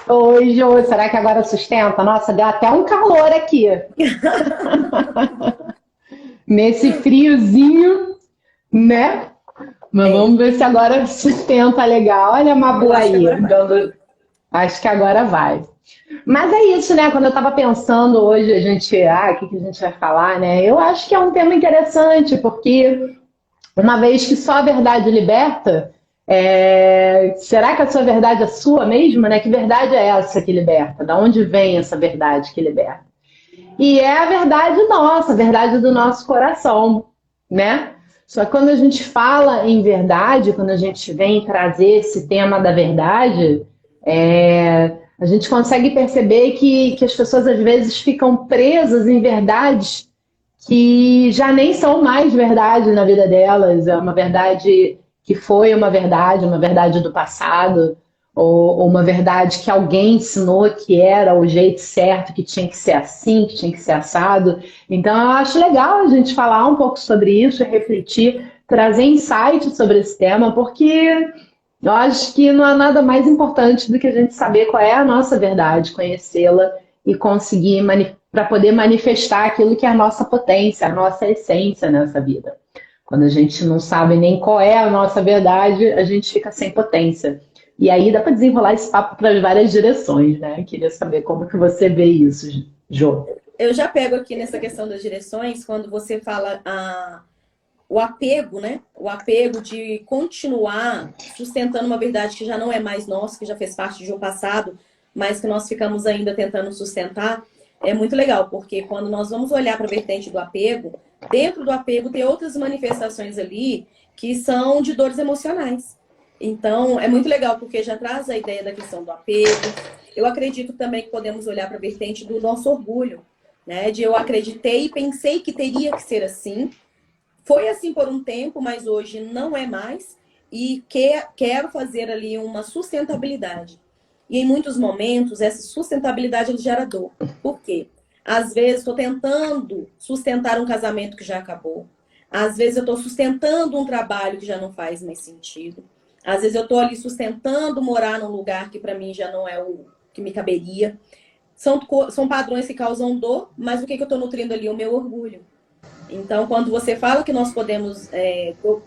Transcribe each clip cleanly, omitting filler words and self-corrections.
Oi, Jô, será que agora sustenta? Nossa, deu até um calor aqui. Nesse friozinho, né? Mas É, vamos ver se agora sustenta legal. Olha a eu Mabu acho que aí, agora vai. dando. Acho que agora vai. Mas é isso, né? Quando eu estava pensando hoje, o que que a gente vai falar, né? Eu acho que é um tema interessante, porque uma vez que só a verdade liberta, será que a sua verdade é sua mesmo, né? Que verdade é essa que liberta? Da onde vem essa verdade que liberta? E é a verdade nossa, a verdade do nosso coração, né? Só que quando a gente fala em verdade, quando a gente vem trazer esse tema da verdade, a gente consegue perceber que as pessoas às vezes ficam presas em verdades que já nem são mais verdade na vida delas. É uma verdade que foi uma verdade do passado, ou uma verdade que alguém ensinou que era o jeito certo, que tinha que ser assim, que tinha que ser assado. Então, eu acho legal a gente falar um pouco sobre isso, refletir, trazer insights sobre esse tema, porque eu acho que não há nada mais importante do que a gente saber qual é a nossa verdade, conhecê-la e conseguir para poder manifestar aquilo que é a nossa potência, a nossa essência nessa vida. Quando a gente não sabe nem qual é a nossa verdade, a gente fica sem potência. E aí dá para desenrolar esse papo para várias direções, né? Eu queria saber como que você vê isso, Jô. Eu já pego aqui nessa questão das direções, quando você fala o apego, né? O apego de continuar sustentando uma verdade que já não é mais nossa, que já fez parte de um passado, mas que nós ficamos ainda tentando sustentar, é muito legal, porque quando nós vamos olhar para a vertente do apego, dentro do apego tem outras manifestações ali que são de dores emocionais. Então, é muito legal, porque já traz a ideia da questão do apego. Eu acredito também que podemos olhar para a vertente do nosso orgulho, né? De eu acreditei e pensei que teria que ser assim, foi assim por um tempo, mas hoje não é mais. E quero fazer ali uma sustentabilidade. E em muitos momentos, essa sustentabilidade ela gera dor. Por quê? Às vezes, estou tentando sustentar um casamento que já acabou. Às vezes, eu estou sustentando um trabalho que já não faz mais sentido. Às vezes, eu estou ali sustentando morar num lugar que para mim já não é o que me caberia. São padrões que causam dor, mas o que eu estou nutrindo ali? O meu orgulho. Então, quando você fala que nós podemos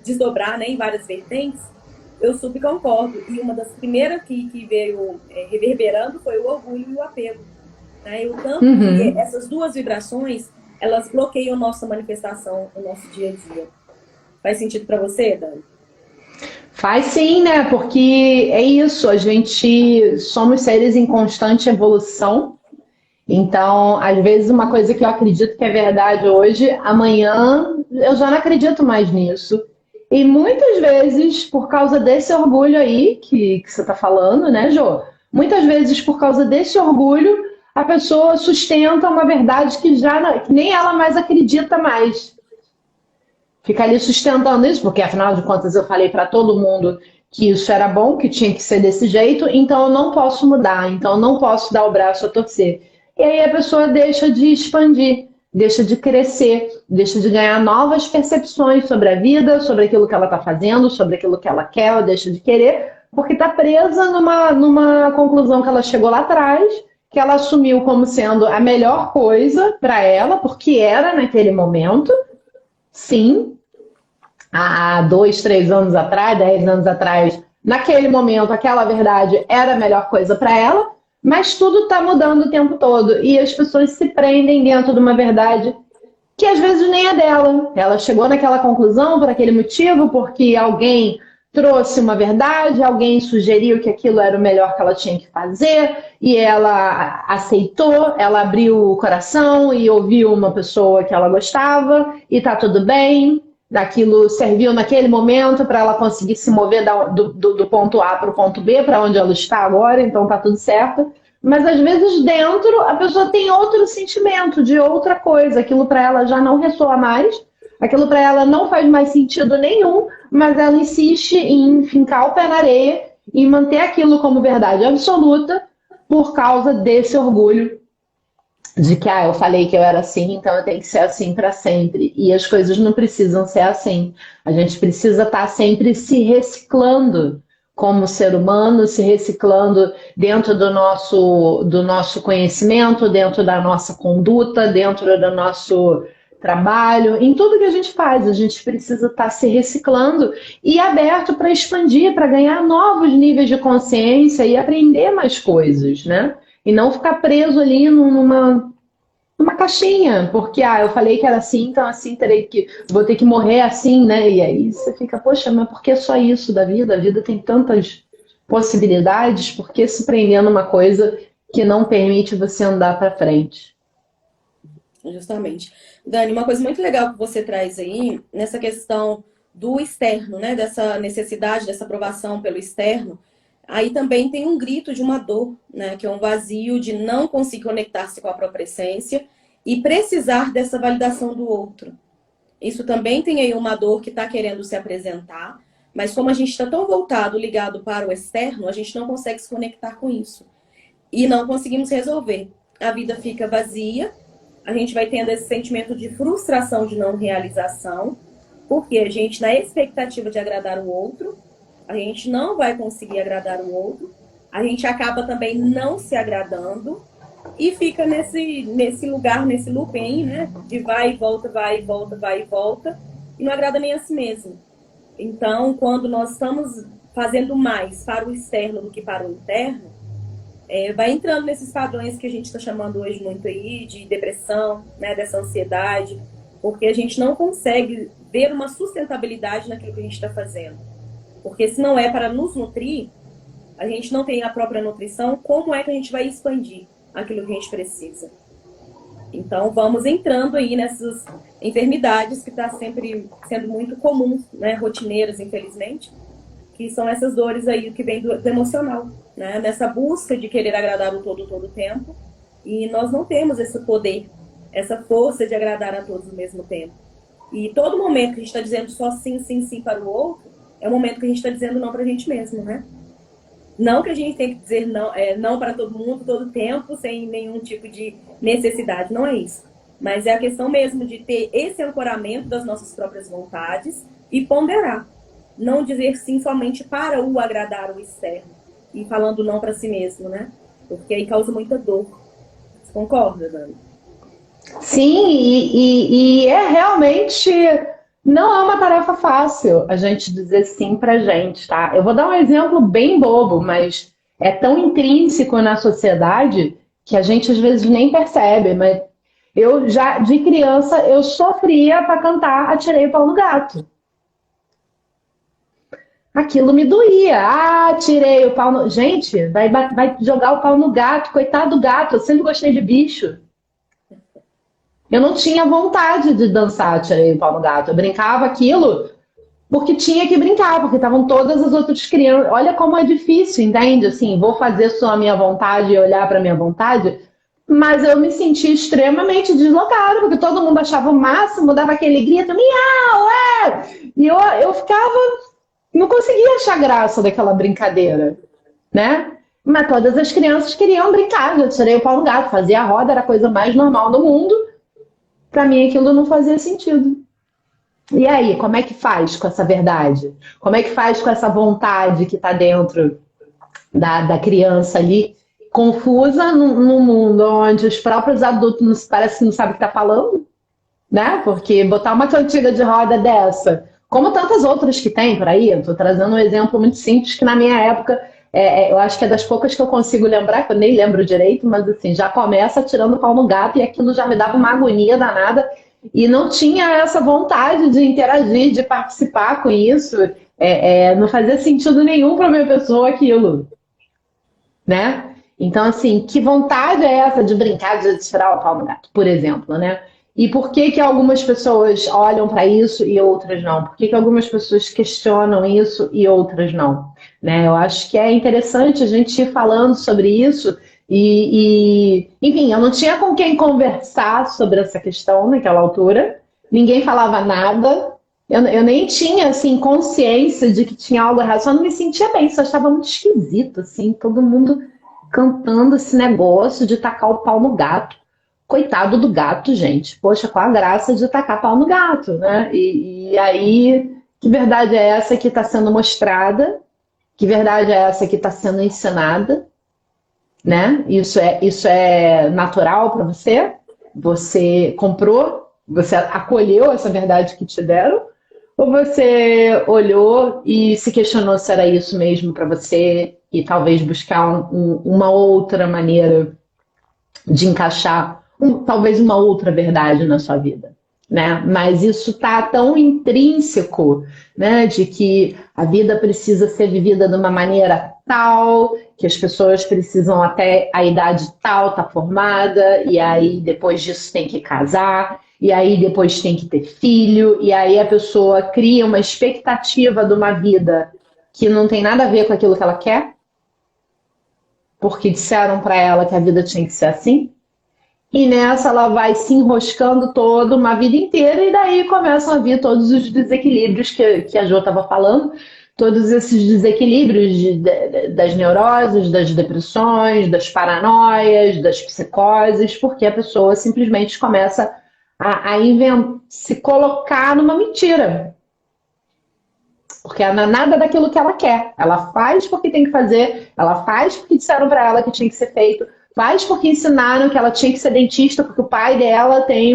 desdobrar, né, em várias vertentes, eu super concordo. E uma das primeiras que veio reverberando foi o orgulho e o apego. Né? E o tanto que Uhum. essas duas vibrações, elas bloqueiam nossa manifestação no nosso dia a dia. Faz sentido para você, Dani? Faz sim, né? Porque é isso, a gente somos seres em constante evolução. Então, às vezes, uma coisa que eu acredito que é verdade hoje, amanhã eu já não acredito mais nisso. E muitas vezes, por causa desse orgulho aí que você está falando, né, Jô? Muitas vezes, por causa desse orgulho, a pessoa sustenta uma verdade que que nem ela mais acredita mais. Fica ali sustentando isso, porque afinal de contas eu falei para todo mundo que isso era bom, que tinha que ser desse jeito, então eu não posso mudar, então eu não posso dar o braço a torcer. E aí a pessoa deixa de expandir, deixa de crescer, deixa de ganhar novas percepções sobre a vida, sobre aquilo que ela está fazendo, sobre aquilo que ela quer ou deixa de querer, porque está presa numa conclusão que ela chegou lá atrás, que ela assumiu como sendo a melhor coisa para ela, porque era naquele momento. Sim, há 2, 3 anos atrás, 10 anos atrás, naquele momento, aquela verdade era a melhor coisa para ela, mas tudo está mudando o tempo todo e as pessoas se prendem dentro de uma verdade que às vezes nem é dela. Ela chegou naquela conclusão por aquele motivo, porque alguém trouxe uma verdade, alguém sugeriu que aquilo era o melhor que ela tinha que fazer e ela aceitou, ela abriu o coração e ouviu uma pessoa que ela gostava e tá tudo bem. Aquilo serviu naquele momento para ela conseguir se mover do ponto A para o ponto B, para onde ela está agora, então tá tudo certo. Mas às vezes dentro a pessoa tem outro sentimento de outra coisa, aquilo para ela já não ressoa mais, aquilo para ela não faz mais sentido nenhum, mas ela insiste em fincar o pé na areia e manter aquilo como verdade absoluta por causa desse orgulho de que eu falei que eu era assim, então eu tenho que ser assim para sempre. E as coisas não precisam ser assim. A gente precisa estar sempre se reciclando. como ser humano, se reciclando dentro do nosso conhecimento, dentro da nossa conduta, dentro do nosso trabalho, em tudo que a gente faz, a gente precisa estar se reciclando e aberto para expandir, para ganhar novos níveis de consciência e aprender mais coisas, né? E não ficar preso ali numa caixinha, porque eu falei que era assim, então assim vou ter que morrer assim, né? E aí você fica, poxa, mas por que só isso da vida? A vida tem tantas possibilidades, por que se prender numa coisa que não permite você andar para frente? Justamente. Dani, uma coisa muito legal que você traz aí, nessa questão do externo, né? Dessa necessidade, dessa aprovação pelo externo, aí também tem um grito de uma dor, né? Que é um vazio de não conseguir conectar-se com a própria essência e precisar dessa validação do outro. Isso também tem aí uma dor que está querendo se apresentar, mas como a gente está tão voltado, ligado para o externo, a gente não consegue se conectar com isso. E não conseguimos resolver. A vida fica vazia, a gente vai tendo esse sentimento de frustração, de não realização, porque a gente, na expectativa de agradar o outro, a gente não vai conseguir agradar o outro, a gente acaba também não se agradando e fica nesse lugar, nesse looping, né? De vai e volta, vai e volta, vai e volta, e não agrada nem a si mesmo. Então, quando nós estamos fazendo mais para o externo do que para o interno, vai entrando nesses padrões que a gente está chamando hoje muito aí, de depressão, né, dessa ansiedade, porque a gente não consegue ver uma sustentabilidade naquilo que a gente está fazendo. Porque se não é para nos nutrir, a gente não tem a própria nutrição, como é que a gente vai expandir aquilo que a gente precisa? Então, vamos entrando aí nessas enfermidades que está sempre sendo muito comuns, né, rotineiras, infelizmente, que são essas dores aí que vem do emocional, né? Nessa busca de querer agradar o todo tempo, e nós não temos esse poder, essa força de agradar a todos ao mesmo tempo. E todo momento que a gente está dizendo só sim, sim, sim para o outro, é o momento que a gente está dizendo não para a gente mesmo, né? Não que a gente tenha que dizer não, não para todo mundo, todo tempo, sem nenhum tipo de necessidade, não é isso. Mas é a questão mesmo de ter esse ancoramento das nossas próprias vontades e ponderar. Não dizer sim somente para o agradar o externo e falando não para si mesmo, né? Porque aí causa muita dor. Você concorda, Dani? Sim, e é realmente não é uma tarefa fácil a gente dizer sim pra gente, tá? Eu vou dar um exemplo bem bobo, mas é tão intrínseco na sociedade que a gente às vezes nem percebe, mas eu já de criança eu sofria para cantar Atirei o Pau no Gato. Aquilo me doía. Tirei o pau no... Gente, vai jogar o pau no gato. Coitado do gato, eu sempre gostei de bicho. Eu não tinha vontade de dançar Tirei o Pau no Gato. Eu brincava aquilo porque tinha que brincar, porque estavam todas as outras crianças. Olha como é difícil, entende? Assim, vou fazer só a minha vontade e olhar para a minha vontade, mas eu me senti extremamente deslocada, porque todo mundo achava o máximo, dava aquele grito, miau, E eu ficava, não conseguia achar graça daquela brincadeira, né? Mas todas as crianças queriam brincar, eu tirei o pau no gato, fazia a roda, era a coisa mais normal do mundo. Para mim aquilo não fazia sentido. E aí, como é que faz com essa verdade? Como é que faz com essa vontade que está dentro da criança ali, confusa num mundo onde os próprios adultos parece que não sabem o que está falando, né? Porque botar uma cantiga de roda dessa, como tantas outras que tem por aí, eu estou trazendo um exemplo muito simples que na minha época, eu acho que é das poucas que eu consigo lembrar, que eu nem lembro direito, mas assim, já começa tirando o pau no gato e aquilo já me dava uma agonia danada e não tinha essa vontade de interagir, de participar com isso, não fazia sentido nenhum para minha pessoa aquilo, né? Então, assim, que vontade é essa de brincar de tirar o pau no gato, por exemplo, né? E por que que algumas pessoas olham para isso e outras não? Por que que algumas pessoas questionam isso e outras não? Né? Eu acho que é interessante a gente ir falando sobre isso enfim, eu não tinha com quem conversar sobre essa questão naquela altura, ninguém falava nada, eu nem tinha, assim, consciência de que tinha algo errado, só não me sentia bem, só estava muito esquisito, assim, todo mundo cantando esse negócio de tacar o pau no gato. Coitado do gato, gente. Poxa, qual a graça de tacar pau no gato, né? E aí, que verdade é essa que está sendo mostrada? Que verdade é essa que está sendo ensinada, né? Isso é natural para você? Você comprou? Você acolheu essa verdade que te deram? Ou você olhou e se questionou se era isso mesmo para você e talvez buscar uma outra maneira de encaixar, talvez uma outra verdade na sua vida, né? Mas isso está tão intrínseco, né, de que a vida precisa ser vivida de uma maneira tal, que as pessoas precisam até a idade tal estar formada, e aí depois disso tem que casar, e aí depois tem que ter filho, e aí a pessoa cria uma expectativa de uma vida que não tem nada a ver com aquilo que ela quer, porque disseram para ela que a vida tinha que ser assim. E nessa ela vai se enroscando toda uma vida inteira, e daí começam a vir todos os desequilíbrios que a Jo estava falando, todos esses desequilíbrios das neuroses, das depressões, das paranoias, das psicoses, porque a pessoa simplesmente começa a se colocar numa mentira. Porque não é nada daquilo que ela quer. Ela faz porque tem que fazer, ela faz porque disseram para ela que tinha que ser feito, faz porque ensinaram que ela tinha que ser dentista, porque o pai dela tem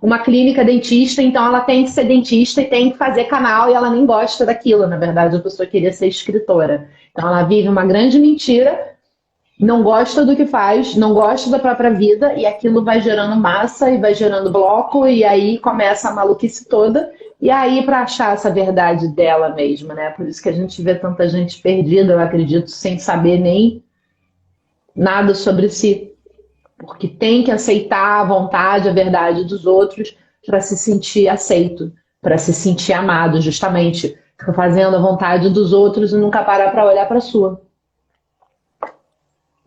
uma clínica dentista, então ela tem que ser dentista e tem que fazer canal, e ela nem gosta daquilo. Na verdade, a pessoa queria ser escritora. Então ela vive uma grande mentira, não gosta do que faz, não gosta da própria vida, e aquilo vai gerando massa e vai gerando bloco, e aí começa a maluquice toda. E aí, para achar essa verdade dela mesma, né? Por isso que a gente vê tanta gente perdida, eu acredito, sem saber nem nada sobre si. Porque tem que aceitar a vontade, a verdade dos outros para se sentir aceito, para se sentir amado, justamente. Fica fazendo a vontade dos outros e nunca parar para olhar para a sua.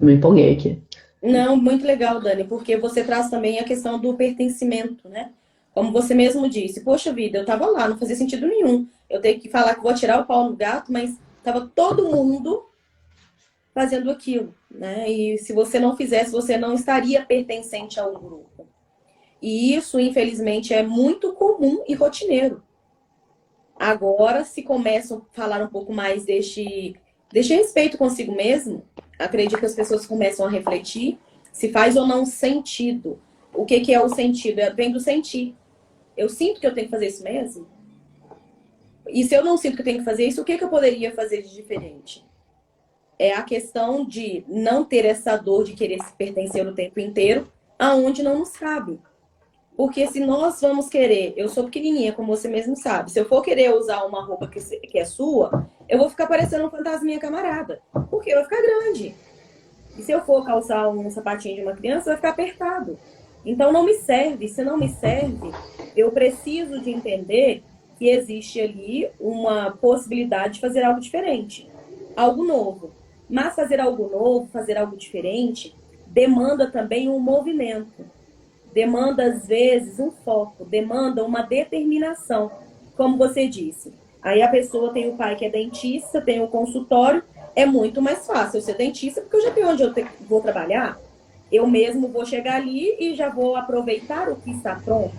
Me empolguei aqui. Não, muito legal, Dani, porque você traz também a questão do pertencimento, né? Como você mesmo disse, poxa vida, eu tava lá, não fazia sentido nenhum. Eu tenho que falar que vou tirar o pau no gato, mas tava todo mundo fazendo aquilo, né? E se você não fizesse, você não estaria pertencente a um grupo. E isso, infelizmente, é muito comum e rotineiro. Agora, se começam a falar um pouco mais deste respeito consigo mesmo, acredito que as pessoas começam a refletir se faz ou não sentido. O que é o sentido? Vem do sentir. Eu sinto que eu tenho que fazer isso mesmo? E se eu não sinto que eu tenho que fazer isso, o que eu poderia fazer de diferente? É a questão de não ter essa dor de querer se pertencer o tempo inteiro, aonde não nos cabe. Porque se nós vamos querer, eu sou pequenininha, como você mesmo sabe, se eu for querer usar uma roupa que é sua, eu vou ficar parecendo um fantasminha camarada. Porque vai ficar grande. E se eu for calçar um sapatinho de uma criança, vai ficar apertado. Então não me serve. Se não me serve, eu preciso de entender que existe ali uma possibilidade de fazer algo diferente. Algo novo. Mas fazer algo novo, fazer algo diferente, demanda também um movimento. Demanda, às vezes, um foco. Demanda uma determinação. Como você disse. Aí a pessoa tem o pai que é dentista, tem o consultório. É muito mais fácil eu ser dentista, porque eu já tenho onde eu vou trabalhar. Eu mesmo vou chegar ali e já vou aproveitar o que está pronto.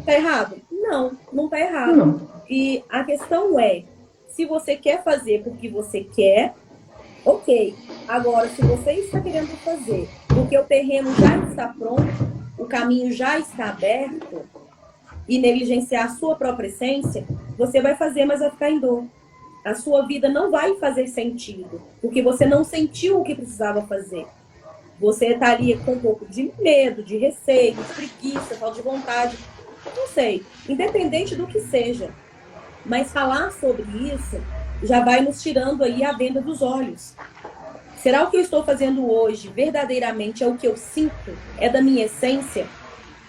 Tá errado? Não, não tá errado. Não. E a questão é, se você quer fazer porque você quer, ok. Agora, se você está querendo fazer porque o terreno já está pronto, o caminho já está aberto, e negligenciar a sua própria essência, você vai fazer, mas vai ficar em dor. A sua vida não vai fazer sentido, porque você não sentiu o que precisava fazer. Você estaria com um pouco de medo, de receio, de preguiça, falta de vontade, não sei, independente do que seja. Mas falar sobre isso já vai nos tirando aí a venda dos olhos. Será o que eu estou fazendo hoje verdadeiramente é o que eu sinto? É da minha essência?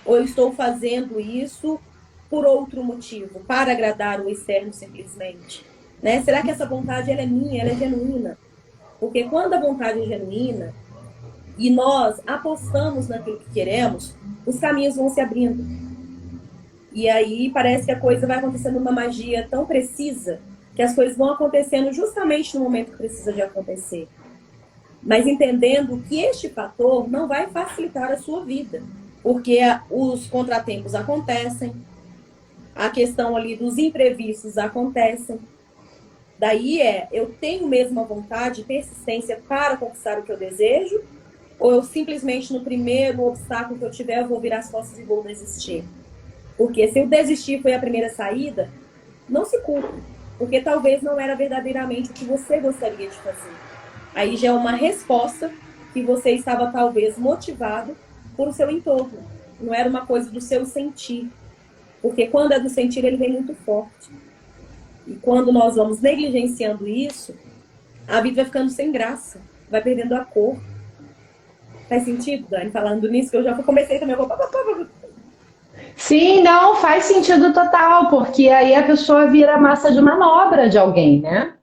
Ou eu estou fazendo isso por outro motivo, para agradar o externo simplesmente? Né? Será que essa vontade ela é minha, ela é genuína? Porque quando a vontade é genuína e nós apostamos naquilo que queremos, os caminhos vão se abrindo. E aí parece que a coisa vai acontecendo uma magia tão precisa que as coisas vão acontecendo justamente no momento que precisa de acontecer. Mas entendendo que este fator não vai facilitar a sua vida, porque os contratempos acontecem, a questão ali dos imprevistos acontecem, Daí eu tenho mesmo a vontade e persistência para conquistar o que eu desejo, ou eu simplesmente no primeiro obstáculo que eu tiver, eu vou virar as costas e vou desistir? Porque se eu desistir foi a primeira saída, não se culpe, porque talvez não era verdadeiramente o que você gostaria de fazer. Aí já é uma resposta que você estava talvez motivado por o seu entorno. Não era uma coisa do seu sentir. Porque quando é do sentir, ele vem muito forte. E quando nós vamos negligenciando isso, a vida vai ficando sem graça, vai perdendo a cor. Faz sentido, Dani? Falando nisso, que eu já comecei também. Sim, não, faz sentido total, porque aí a pessoa vira massa de manobra de alguém, né?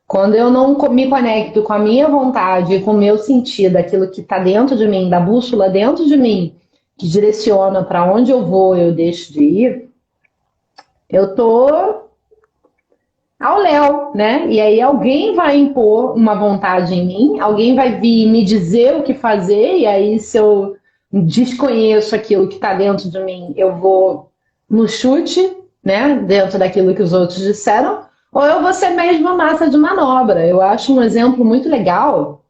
Quando eu não me conecto com a minha vontade, com o meu sentido, aquilo que está dentro de mim, da bússola dentro de mim, que direciona para onde eu vou, eu deixo de ir, eu tô ao léu, né? E aí alguém vai impor uma vontade em mim, alguém vai vir me dizer o que fazer, e aí se eu desconheço aquilo que está dentro de mim, eu vou no chute, né? Dentro daquilo que os outros disseram, ou eu vou ser mesmo massa de manobra. Eu acho um exemplo muito legal,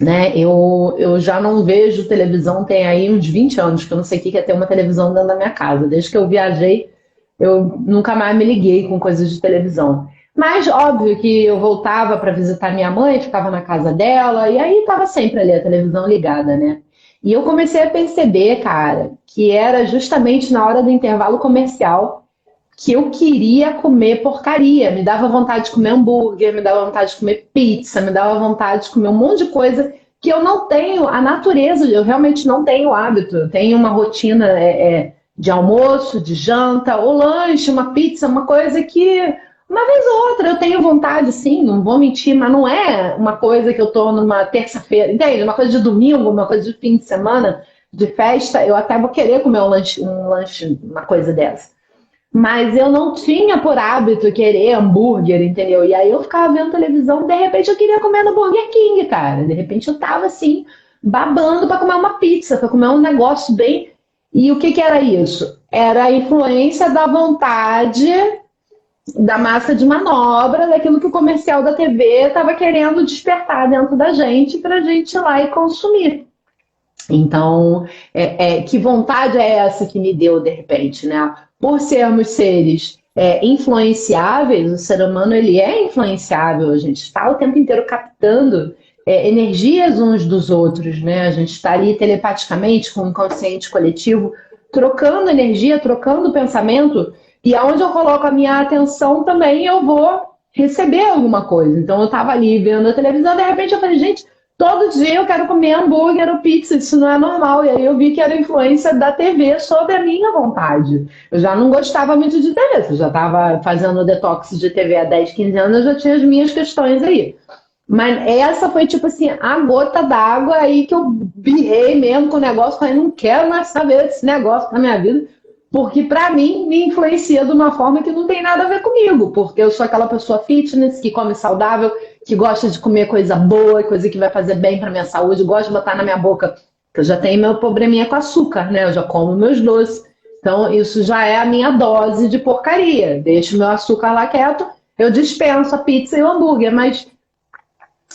né? Eu já não vejo televisão, tem aí uns 20 anos, que eu não sei o que é ter uma televisão dentro da minha casa. Desde que eu viajei, eu nunca mais me liguei com coisas de televisão. Mas óbvio que eu voltava para visitar minha mãe, ficava na casa dela, e aí estava sempre ali a televisão ligada, né? E eu comecei a perceber, cara, que era justamente na hora do intervalo comercial que eu queria comer porcaria. Me dava vontade de comer hambúrguer, me dava vontade de comer pizza, me dava vontade de comer um monte de coisa que eu não tenho, a natureza, eu realmente não tenho hábito. Eu tenho uma rotina de almoço, de janta, ou lanche, uma pizza, uma coisa que uma vez ou outra eu tenho vontade, sim, não vou mentir, mas não é uma coisa que eu tô numa terça-feira, entende? Uma coisa de domingo, uma coisa de fim de semana, de festa, eu até vou querer comer um lanche, uma coisa dessa. Mas eu não tinha por hábito querer hambúrguer, entendeu? E aí eu ficava vendo televisão, de repente eu queria comer no Burger King, cara. De repente eu tava assim, babando para comer uma pizza, para comer um negócio bem. E o que que era isso? Era a influência da vontade, da massa de manobra, daquilo que o comercial da TV estava querendo despertar dentro da gente para a gente ir lá e consumir. Então, que vontade é essa que me deu de repente, né? Por sermos seres influenciáveis, o ser humano ele é influenciável, a gente está o tempo inteiro captando energias uns dos outros, né? A gente está ali telepaticamente com o inconsciente coletivo, trocando energia, trocando pensamento, e aonde eu coloco a minha atenção também eu vou receber alguma coisa. Então eu estava ali vendo a televisão, de repente eu falei, gente, todo dia eu quero comer hambúrguer ou pizza, isso não é normal. E aí eu vi que era influência da TV sobre a minha vontade. Eu já não gostava muito de TV, eu já estava fazendo detox de TV há 10, 15 anos, eu já tinha as minhas questões aí. Mas essa foi tipo assim, a gota d'água aí que eu birrei mesmo com o negócio, falei, não quero mais saber desse negócio na minha vida, porque pra mim me influencia de uma forma que não tem nada a ver comigo, porque eu sou aquela pessoa fitness, que come saudável, que gosta de comer coisa boa, coisa que vai fazer bem pra minha saúde, gosto de botar na minha boca, que eu já tenho meu probleminha com açúcar, né? Eu já como meus doces. Então, isso já é a minha dose de porcaria. Deixo meu açúcar lá quieto, eu dispenso a pizza e o hambúrguer, mas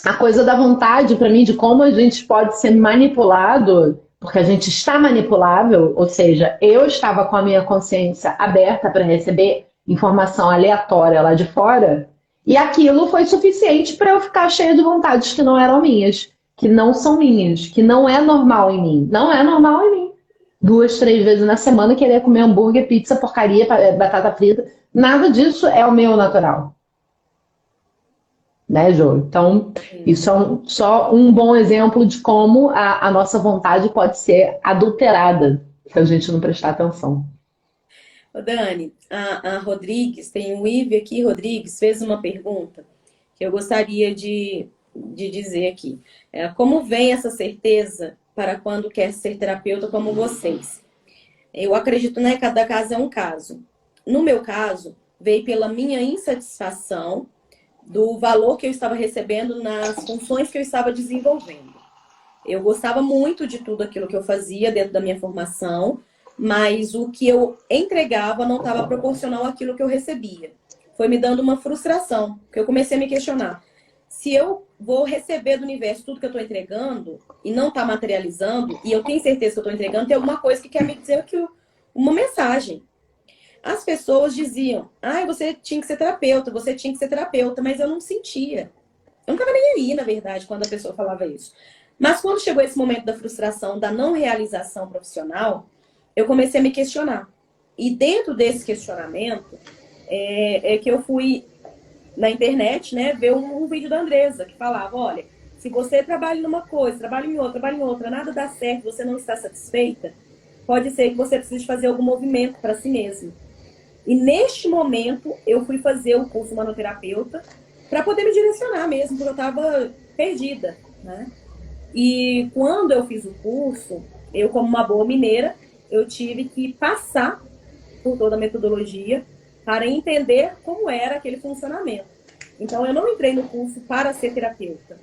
a coisa da vontade, para mim, de como a gente pode ser manipulado, porque a gente está manipulável, ou seja, eu estava com a minha consciência aberta para receber informação aleatória lá de fora, e aquilo foi suficiente para eu ficar cheia de vontades que não eram minhas, que não são minhas, que não é normal em mim. Não é normal em mim. 2, 3 vezes na semana querer comer hambúrguer, pizza, porcaria, batata frita. Nada disso é o meu natural. Né, Jô? Então, isso é só um bom exemplo de como a nossa vontade pode ser adulterada se a gente não prestar atenção. Ô Dani, a Rodrigues, tem o Ive aqui, Rodrigues, fez uma pergunta que eu gostaria de dizer aqui. Como vem essa certeza para quando quer ser terapeuta como vocês? Eu acredito, né, que cada caso é um caso. No meu caso, veio pela minha insatisfação do valor que eu estava recebendo nas funções que eu estava desenvolvendo. Eu gostava muito de tudo aquilo que eu fazia dentro da minha formação, mas o que eu entregava não estava proporcional àquilo que eu recebia. foi me dando uma frustração, porque eu comecei a me questionar. Se eu vou receber do universo tudo que eu estou entregando e não está materializando, e eu tenho certeza que eu estou entregando, tem alguma coisa que quer me dizer uma mensagem. As pessoas diziam, você tinha que ser terapeuta, você tinha que ser terapeuta, mas eu não sentia. Eu não estava nem aí, na verdade, quando a pessoa falava isso. Mas quando chegou esse momento da frustração, da não realização profissional, eu comecei a me questionar. E dentro desse questionamento, é que eu fui na internet, né, ver um vídeo da Andressa, que falava, olha, se você trabalha numa coisa, trabalha em outra, nada dá certo, você não está satisfeita, pode ser que você precise fazer algum movimento para si mesmo. E neste momento, eu fui fazer o curso manoterapeuta para poder me direcionar mesmo, porque eu estava perdida, né? E quando eu fiz o curso, eu, como uma boa mineira, eu tive que passar por toda a metodologia para entender como era aquele funcionamento. Então, eu não entrei no curso para ser terapeuta.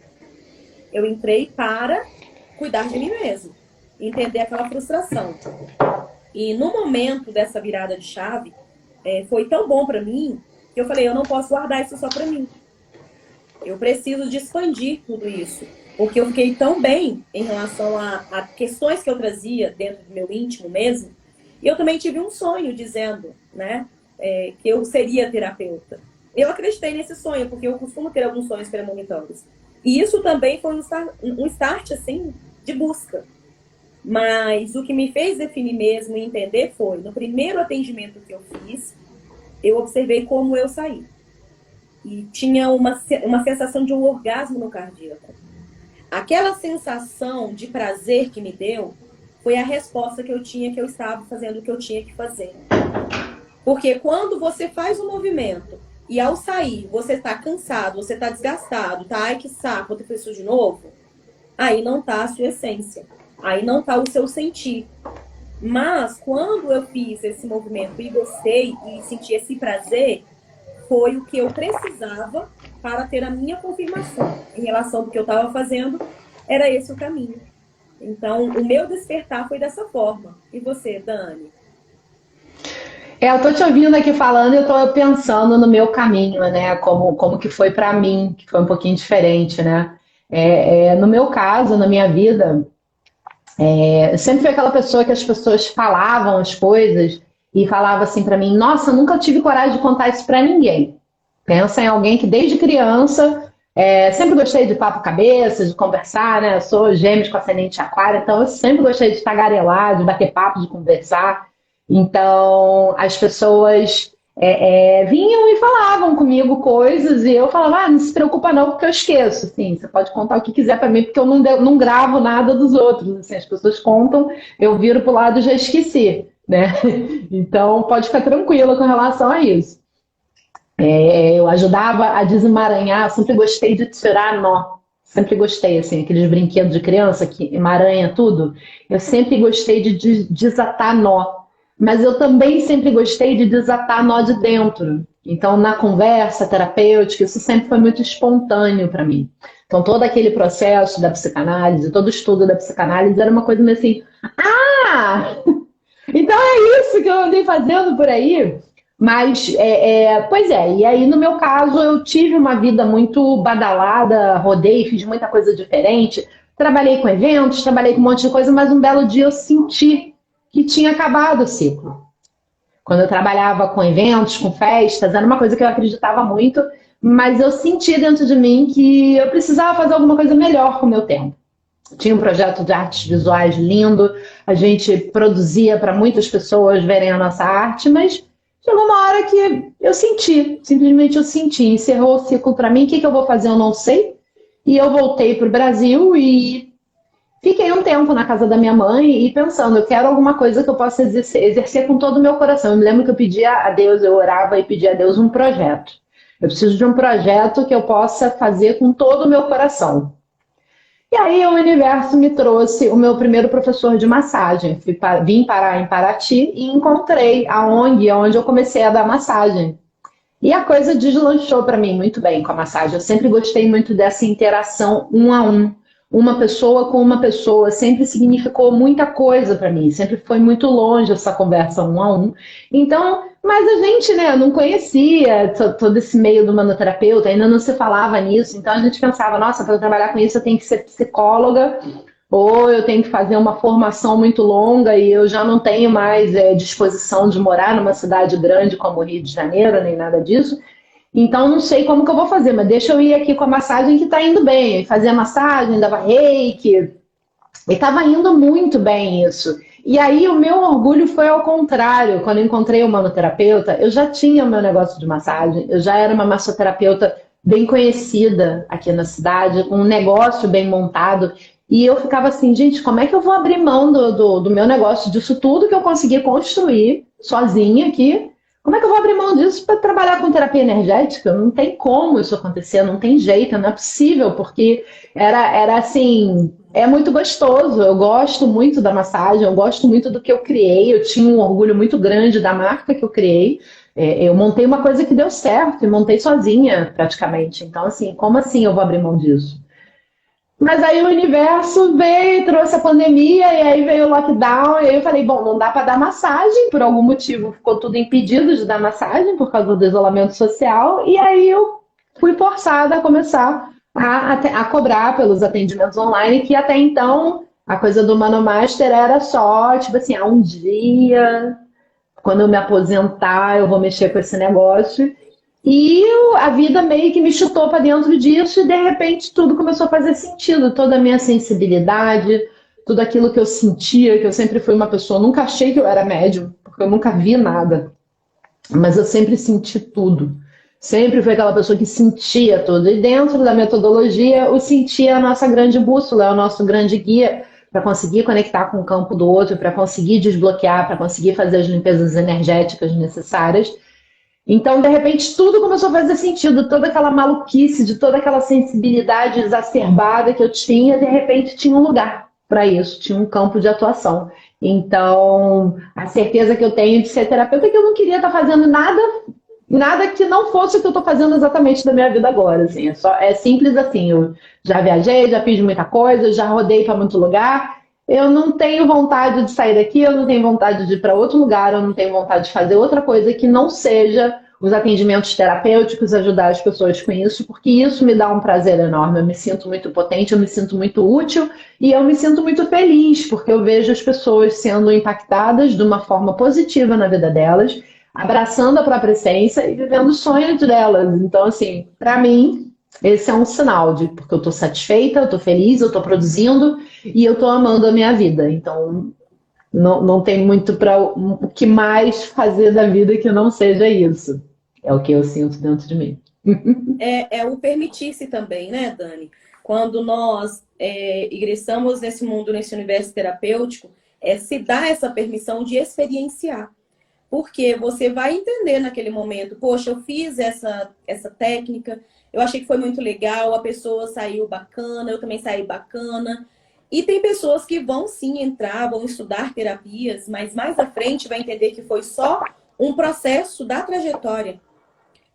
Eu entrei para cuidar de mim mesmo, entender aquela frustração. E no momento dessa virada de chave, foi tão bom para mim que eu falei, eu não posso guardar isso só para mim. Eu preciso de expandir tudo isso. Porque eu fiquei tão bem em relação a questões que eu trazia dentro do meu íntimo mesmo. E eu também tive um sonho dizendo, né, que eu seria terapeuta. Eu acreditei nesse sonho, porque eu costumo ter alguns sonhos premonitórios. E isso também foi um start, assim, de busca. Mas o que me fez definir mesmo e entender foi, no primeiro atendimento que eu fiz, eu observei como eu saí. E tinha uma sensação de um orgasmo no cardíaco. Aquela sensação de prazer que me deu foi a resposta que eu tinha, que eu estava fazendo o que eu tinha que fazer. Porque quando você faz um movimento e ao sair você está cansado, você está desgastado, tá? Ai, que saco, vou ter que fazer isso de novo. Aí não está a sua essência. Aí não está o seu sentir. Mas quando eu fiz esse movimento e gostei e senti esse prazer, foi o que eu precisava para ter a minha confirmação em relação ao que eu estava fazendo, era esse o caminho. Então, o meu despertar foi dessa forma. E você, Dani? Eu tô te ouvindo aqui falando e eu tô pensando no meu caminho, né? Como que foi para mim, que foi um pouquinho diferente, né? No meu caso, na minha vida, eu sempre fui aquela pessoa que as pessoas falavam as coisas e falava assim para mim, nossa, nunca tive coragem de contar isso para ninguém. Pensa em alguém que desde criança sempre gostei de papo cabeça, de conversar, né? Eu sou gêmeos com ascendente aquário, então eu sempre gostei de tagarelar, de bater papo, de conversar. Então as pessoas vinham e falavam comigo coisas e eu falava, não se preocupa não, porque eu esqueço. Assim, você pode contar o que quiser para mim, porque eu não gravo nada dos outros. Assim, as pessoas contam, eu viro para o lado e já esqueci, né? Então pode ficar tranquila com relação a isso. Eu ajudava a desemaranhar, eu sempre gostei de tirar nó. Sempre gostei, assim, aqueles brinquedos de criança que emaranha tudo. Eu sempre gostei de desatar nó. Mas eu também sempre gostei de desatar nó de dentro. Então, na conversa terapêutica, isso sempre foi muito espontâneo para mim. Então, todo aquele processo da psicanálise, todo o estudo da psicanálise era uma coisa meio assim, então é isso que eu andei fazendo por aí. Mas, pois e aí no meu caso eu tive uma vida muito badalada, rodei, fiz muita coisa diferente, trabalhei com eventos, trabalhei com um monte de coisa, mas um belo dia eu senti que tinha acabado o ciclo. Quando eu trabalhava com eventos, com festas, era uma coisa que eu acreditava muito, mas eu senti dentro de mim que eu precisava fazer alguma coisa melhor com o meu tempo. Tinha um projeto de artes visuais lindo, a gente produzia para muitas pessoas verem a nossa arte, mas chegou uma hora que eu senti, simplesmente eu senti, encerrou o ciclo para mim, o que eu vou fazer eu não sei, e eu voltei para o Brasil e fiquei um tempo na casa da minha mãe e pensando, eu quero alguma coisa que eu possa exercer com todo o meu coração. Eu me lembro que eu pedia a Deus, eu orava e pedia a Deus um projeto. Eu preciso de um projeto que eu possa fazer com todo o meu coração. E aí o universo me trouxe o meu primeiro professor de massagem. Vim parar em Paraty e encontrei a ONG onde eu comecei a dar massagem. E a coisa deslanchou para mim muito bem com a massagem. Eu sempre gostei muito dessa interação um a um. Uma pessoa com uma pessoa sempre significou muita coisa para mim. Sempre foi muito longe essa conversa um a um. Então, Mas a gente, né, não conhecia todo esse meio do manoterapeuta, ainda não se falava nisso, então a gente pensava, nossa, para trabalhar com isso eu tenho que ser psicóloga, ou eu tenho que fazer uma formação muito longa e eu já não tenho mais disposição de morar numa cidade grande como o Rio de Janeiro, nem nada disso. Então não sei como que eu vou fazer, mas deixa eu ir aqui com a massagem que está indo bem. Fazia massagem, dava reiki, e estava indo muito bem isso. E aí o meu orgulho foi ao contrário. Quando eu encontrei o manoterapeuta, eu já tinha o meu negócio de massagem, eu já era uma massoterapeuta bem conhecida aqui na cidade, com um negócio bem montado. E eu ficava assim, gente, como é que eu vou abrir mão do meu negócio, disso tudo que eu consegui construir sozinha aqui? Como é que eu vou abrir mão disso para trabalhar com terapia energética? Não tem como isso acontecer, não tem jeito, não é possível, porque era assim, é muito gostoso. Eu gosto muito da massagem, eu gosto muito do que eu criei. Eu tinha um orgulho muito grande da marca que eu criei. Eu montei uma coisa que deu certo e montei sozinha, praticamente. Então, assim, como assim eu vou abrir mão disso? Mas aí o universo veio, trouxe a pandemia, e aí veio o lockdown, e aí eu falei, bom, não dá para dar massagem, por algum motivo ficou tudo impedido de dar massagem por causa do isolamento social, e aí eu fui forçada a começar a cobrar pelos atendimentos online, que até então a coisa do Manomaster era só, tipo assim, um dia, quando eu me aposentar, eu vou mexer com esse negócio. E a vida meio que me chutou para dentro disso e de repente tudo começou a fazer sentido, toda a minha sensibilidade, tudo aquilo que eu sentia, que eu sempre fui uma pessoa, nunca achei que eu era médium, porque eu nunca vi nada, mas eu sempre senti tudo. Sempre fui aquela pessoa que sentia tudo. E dentro da metodologia, o sentir é a nossa grande bússola, é o nosso grande guia para conseguir conectar com o campo do outro, para conseguir desbloquear, para conseguir fazer as limpezas energéticas necessárias. Então, de repente, tudo começou a fazer sentido, toda aquela maluquice, de toda aquela sensibilidade exacerbada que eu tinha, de repente tinha um lugar para isso, tinha um campo de atuação. Então, a certeza que eu tenho de ser terapeuta é que eu não queria estar fazendo nada que não fosse o que eu estou fazendo exatamente da minha vida agora. Assim, é simples assim. Eu já viajei, já fiz muita coisa, já rodei para muito lugar. Eu não tenho vontade de sair daqui, eu não tenho vontade de ir para outro lugar, eu não tenho vontade de fazer outra coisa que não seja os atendimentos terapêuticos, ajudar as pessoas com isso, porque isso me dá um prazer enorme. Eu me sinto muito potente, eu me sinto muito útil e eu me sinto muito feliz, porque eu vejo as pessoas sendo impactadas de uma forma positiva na vida delas, abraçando a própria essência e vivendo os sonhos delas. Então, assim, para mim, esse é um sinal de porque eu estou satisfeita, eu estou feliz, eu estou produzindo e eu estou amando a minha vida. Então, não tem muito para o que mais fazer da vida que não seja isso. É o que eu sinto dentro de mim. É o permitir-se também, né, Dani? Quando nós ingressamos nesse mundo, nesse universo terapêutico, se dá essa permissão de experienciar. Porque você vai entender naquele momento, poxa, eu fiz essa técnica, eu achei que foi muito legal, a pessoa saiu bacana, eu também saí bacana. E tem pessoas que vão sim entrar, vão estudar terapias, mas mais à frente vai entender que foi só um processo da trajetória.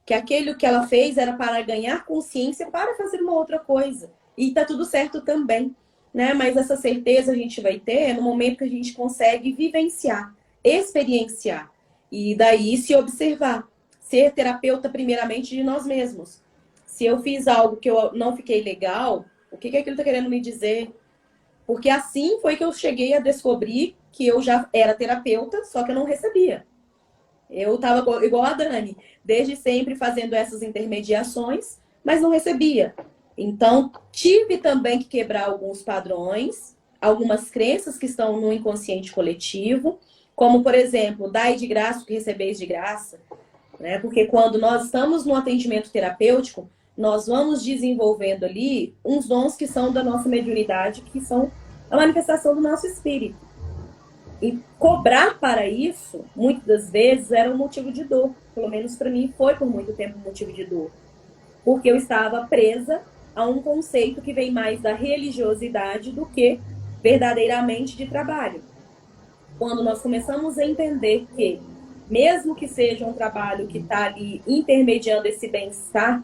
Que aquilo que ela fez era para ganhar consciência para fazer uma outra coisa. E tá tudo certo também, né? Mas essa certeza a gente vai ter no momento que a gente consegue vivenciar, experienciar. E daí se observar. Ser terapeuta primeiramente de nós mesmos. Se eu fiz algo que eu não fiquei legal, o que aquilo está querendo me dizer? Porque assim foi que eu cheguei a descobrir que eu já era terapeuta, só que eu não recebia. Eu estava igual a Dani, desde sempre fazendo essas intermediações, mas não recebia. Então, tive também que quebrar alguns padrões, algumas crenças que estão no inconsciente coletivo, como, por exemplo, dai de graça o que recebeis de graça. Né? Porque quando nós estamos no atendimento terapêutico, nós vamos desenvolvendo ali uns dons que são da nossa mediunidade, que são a manifestação do nosso espírito. E cobrar para isso, muitas das vezes, era um motivo de dor. Pelo menos para mim foi por muito tempo um motivo de dor. Porque eu estava presa a um conceito que vem mais da religiosidade do que verdadeiramente de trabalho. Quando nós começamos a entender que, mesmo que seja um trabalho que está ali intermediando esse bem-estar,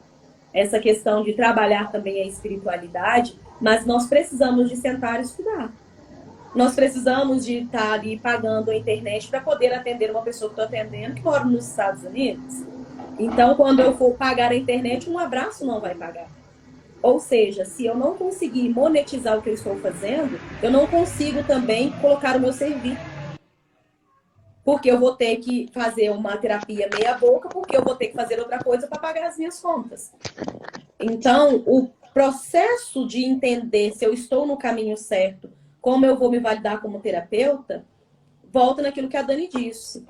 essa questão de trabalhar também a espiritualidade, mas nós precisamos de sentar e estudar. Nós precisamos de estar ali pagando a internet para poder atender uma pessoa que estou atendendo, que mora nos Estados Unidos. Então, quando eu for pagar a internet, um abraço não vai pagar. Ou seja, se eu não conseguir monetizar o que eu estou fazendo, eu não consigo também colocar o meu serviço. Porque eu vou ter que fazer uma terapia meia boca, porque eu vou ter que fazer outra coisa para pagar as minhas contas. Então, o processo de entender se eu estou no caminho certo, como eu vou me validar como terapeuta, volta naquilo que a Dani disse.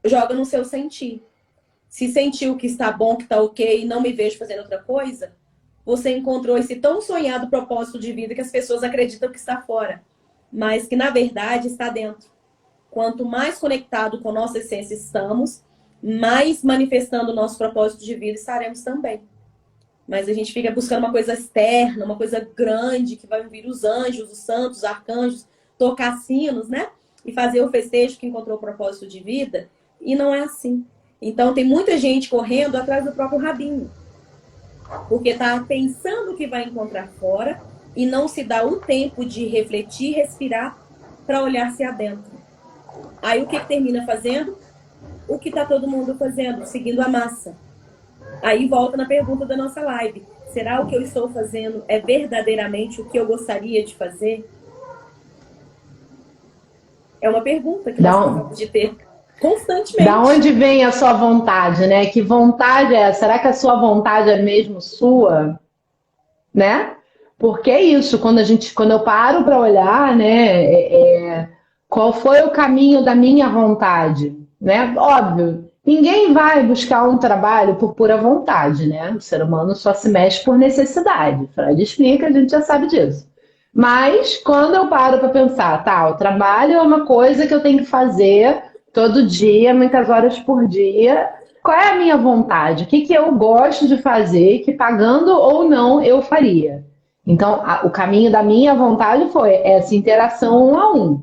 Joga no seu sentir. Se sentiu que está bom, que está ok, e não me vejo fazendo outra coisa, você encontrou esse tão sonhado propósito de vida que as pessoas acreditam que está fora, mas que, na verdade, está dentro. Quanto mais conectado com nossa essência estamos, mais manifestando o nosso propósito de vida estaremos também. Mas a gente fica buscando uma coisa externa, uma coisa grande, que vai vir os anjos, os santos, os arcanjos, tocar sinos, né? E fazer o festejo que encontrou o propósito de vida. E não é assim. Então tem muita gente correndo atrás do próprio rabinho. Porque está pensando que vai encontrar fora e não se dá o tempo de refletir, respirar, para olhar-se adentro. Aí o que termina fazendo? O que está todo mundo fazendo? Seguindo a massa. Aí volta na pergunta da nossa live. Será o que eu estou fazendo é verdadeiramente o que eu gostaria de fazer? É uma pergunta que nós precisamos de ter constantemente. Da onde vem a sua vontade, né? Que vontade é? Será que a sua vontade é mesmo sua? Né? Porque é isso, quando eu paro para olhar, né? Qual foi o caminho da minha vontade, né? Óbvio, ninguém vai buscar um trabalho por pura vontade, né? O ser humano só se mexe por necessidade. Freud explica, a gente já sabe disso. Mas quando eu paro para pensar, tá, o trabalho é uma coisa que eu tenho que fazer todo dia, muitas horas por dia. Qual é a minha vontade? O que eu gosto de fazer que pagando ou não eu faria? Então, o caminho da minha vontade foi essa interação 1 a 1.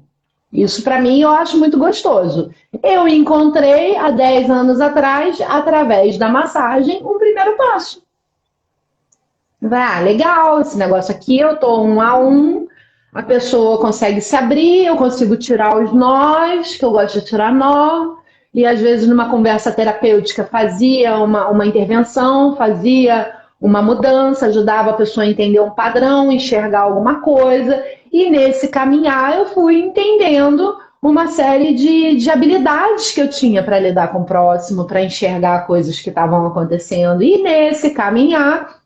Isso para mim eu acho muito gostoso. Eu encontrei há 10 anos atrás, através da massagem, um primeiro passo. Ah, legal, esse negócio aqui eu tô 1 a 1, a pessoa consegue se abrir, eu consigo tirar os nós, que eu gosto de tirar nó, e às vezes numa conversa terapêutica fazia uma intervenção, fazia uma mudança, ajudava a pessoa a entender um padrão, enxergar alguma coisa, e nesse caminhar eu fui entendendo uma série de habilidades que eu tinha para lidar com o próximo, para enxergar coisas que estavam acontecendo, e nesse caminhar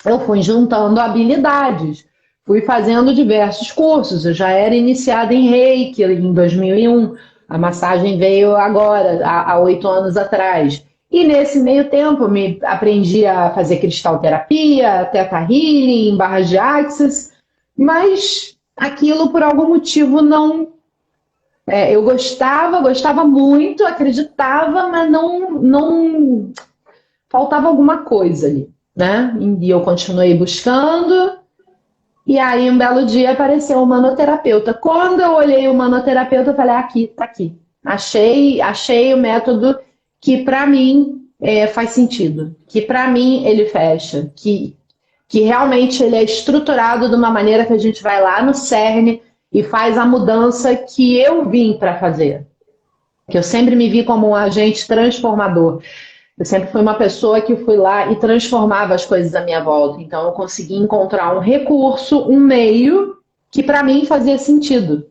eu fui juntando habilidades, fui fazendo diversos cursos. Eu já era iniciada em Reiki em 2001, a massagem veio agora, há 8 anos atrás. E nesse meio tempo aprendi a fazer cristalterapia, Theta Healing, barras de Axis, mas aquilo por algum motivo não... eu gostava muito, acreditava, mas não faltava alguma coisa ali, né? E eu continuei buscando, e aí um belo dia apareceu o manoterapeuta. Quando eu olhei o manoterapeuta, eu falei, aqui, tá aqui. Achei o método que para mim faz sentido, que para mim ele fecha, que realmente ele é estruturado de uma maneira que a gente vai lá no cerne e faz a mudança que eu vim para fazer. Que eu sempre me vi como um agente transformador. Eu sempre fui uma pessoa que fui lá e transformava as coisas à minha volta. Então eu consegui encontrar um recurso, um meio que para mim fazia sentido.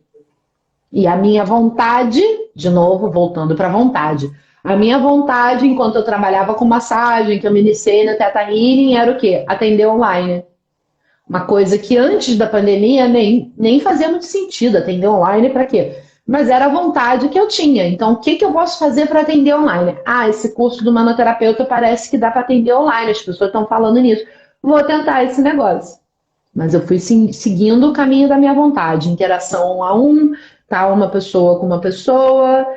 E a minha vontade, de novo, voltando para a vontade, a minha vontade, enquanto eu trabalhava com massagem, que eu me iniciei na Theta Healing, era o quê? Atender online. Uma coisa que antes da pandemia nem fazia muito sentido. Atender online para quê? Mas era a vontade que eu tinha. Então, o que eu posso fazer para atender online? Ah, esse curso do manoterapeuta parece que dá para atender online. As pessoas estão falando nisso. Vou tentar esse negócio. Mas eu fui seguindo o caminho da minha vontade. Interação 1 a 1, tá? Uma pessoa com uma pessoa,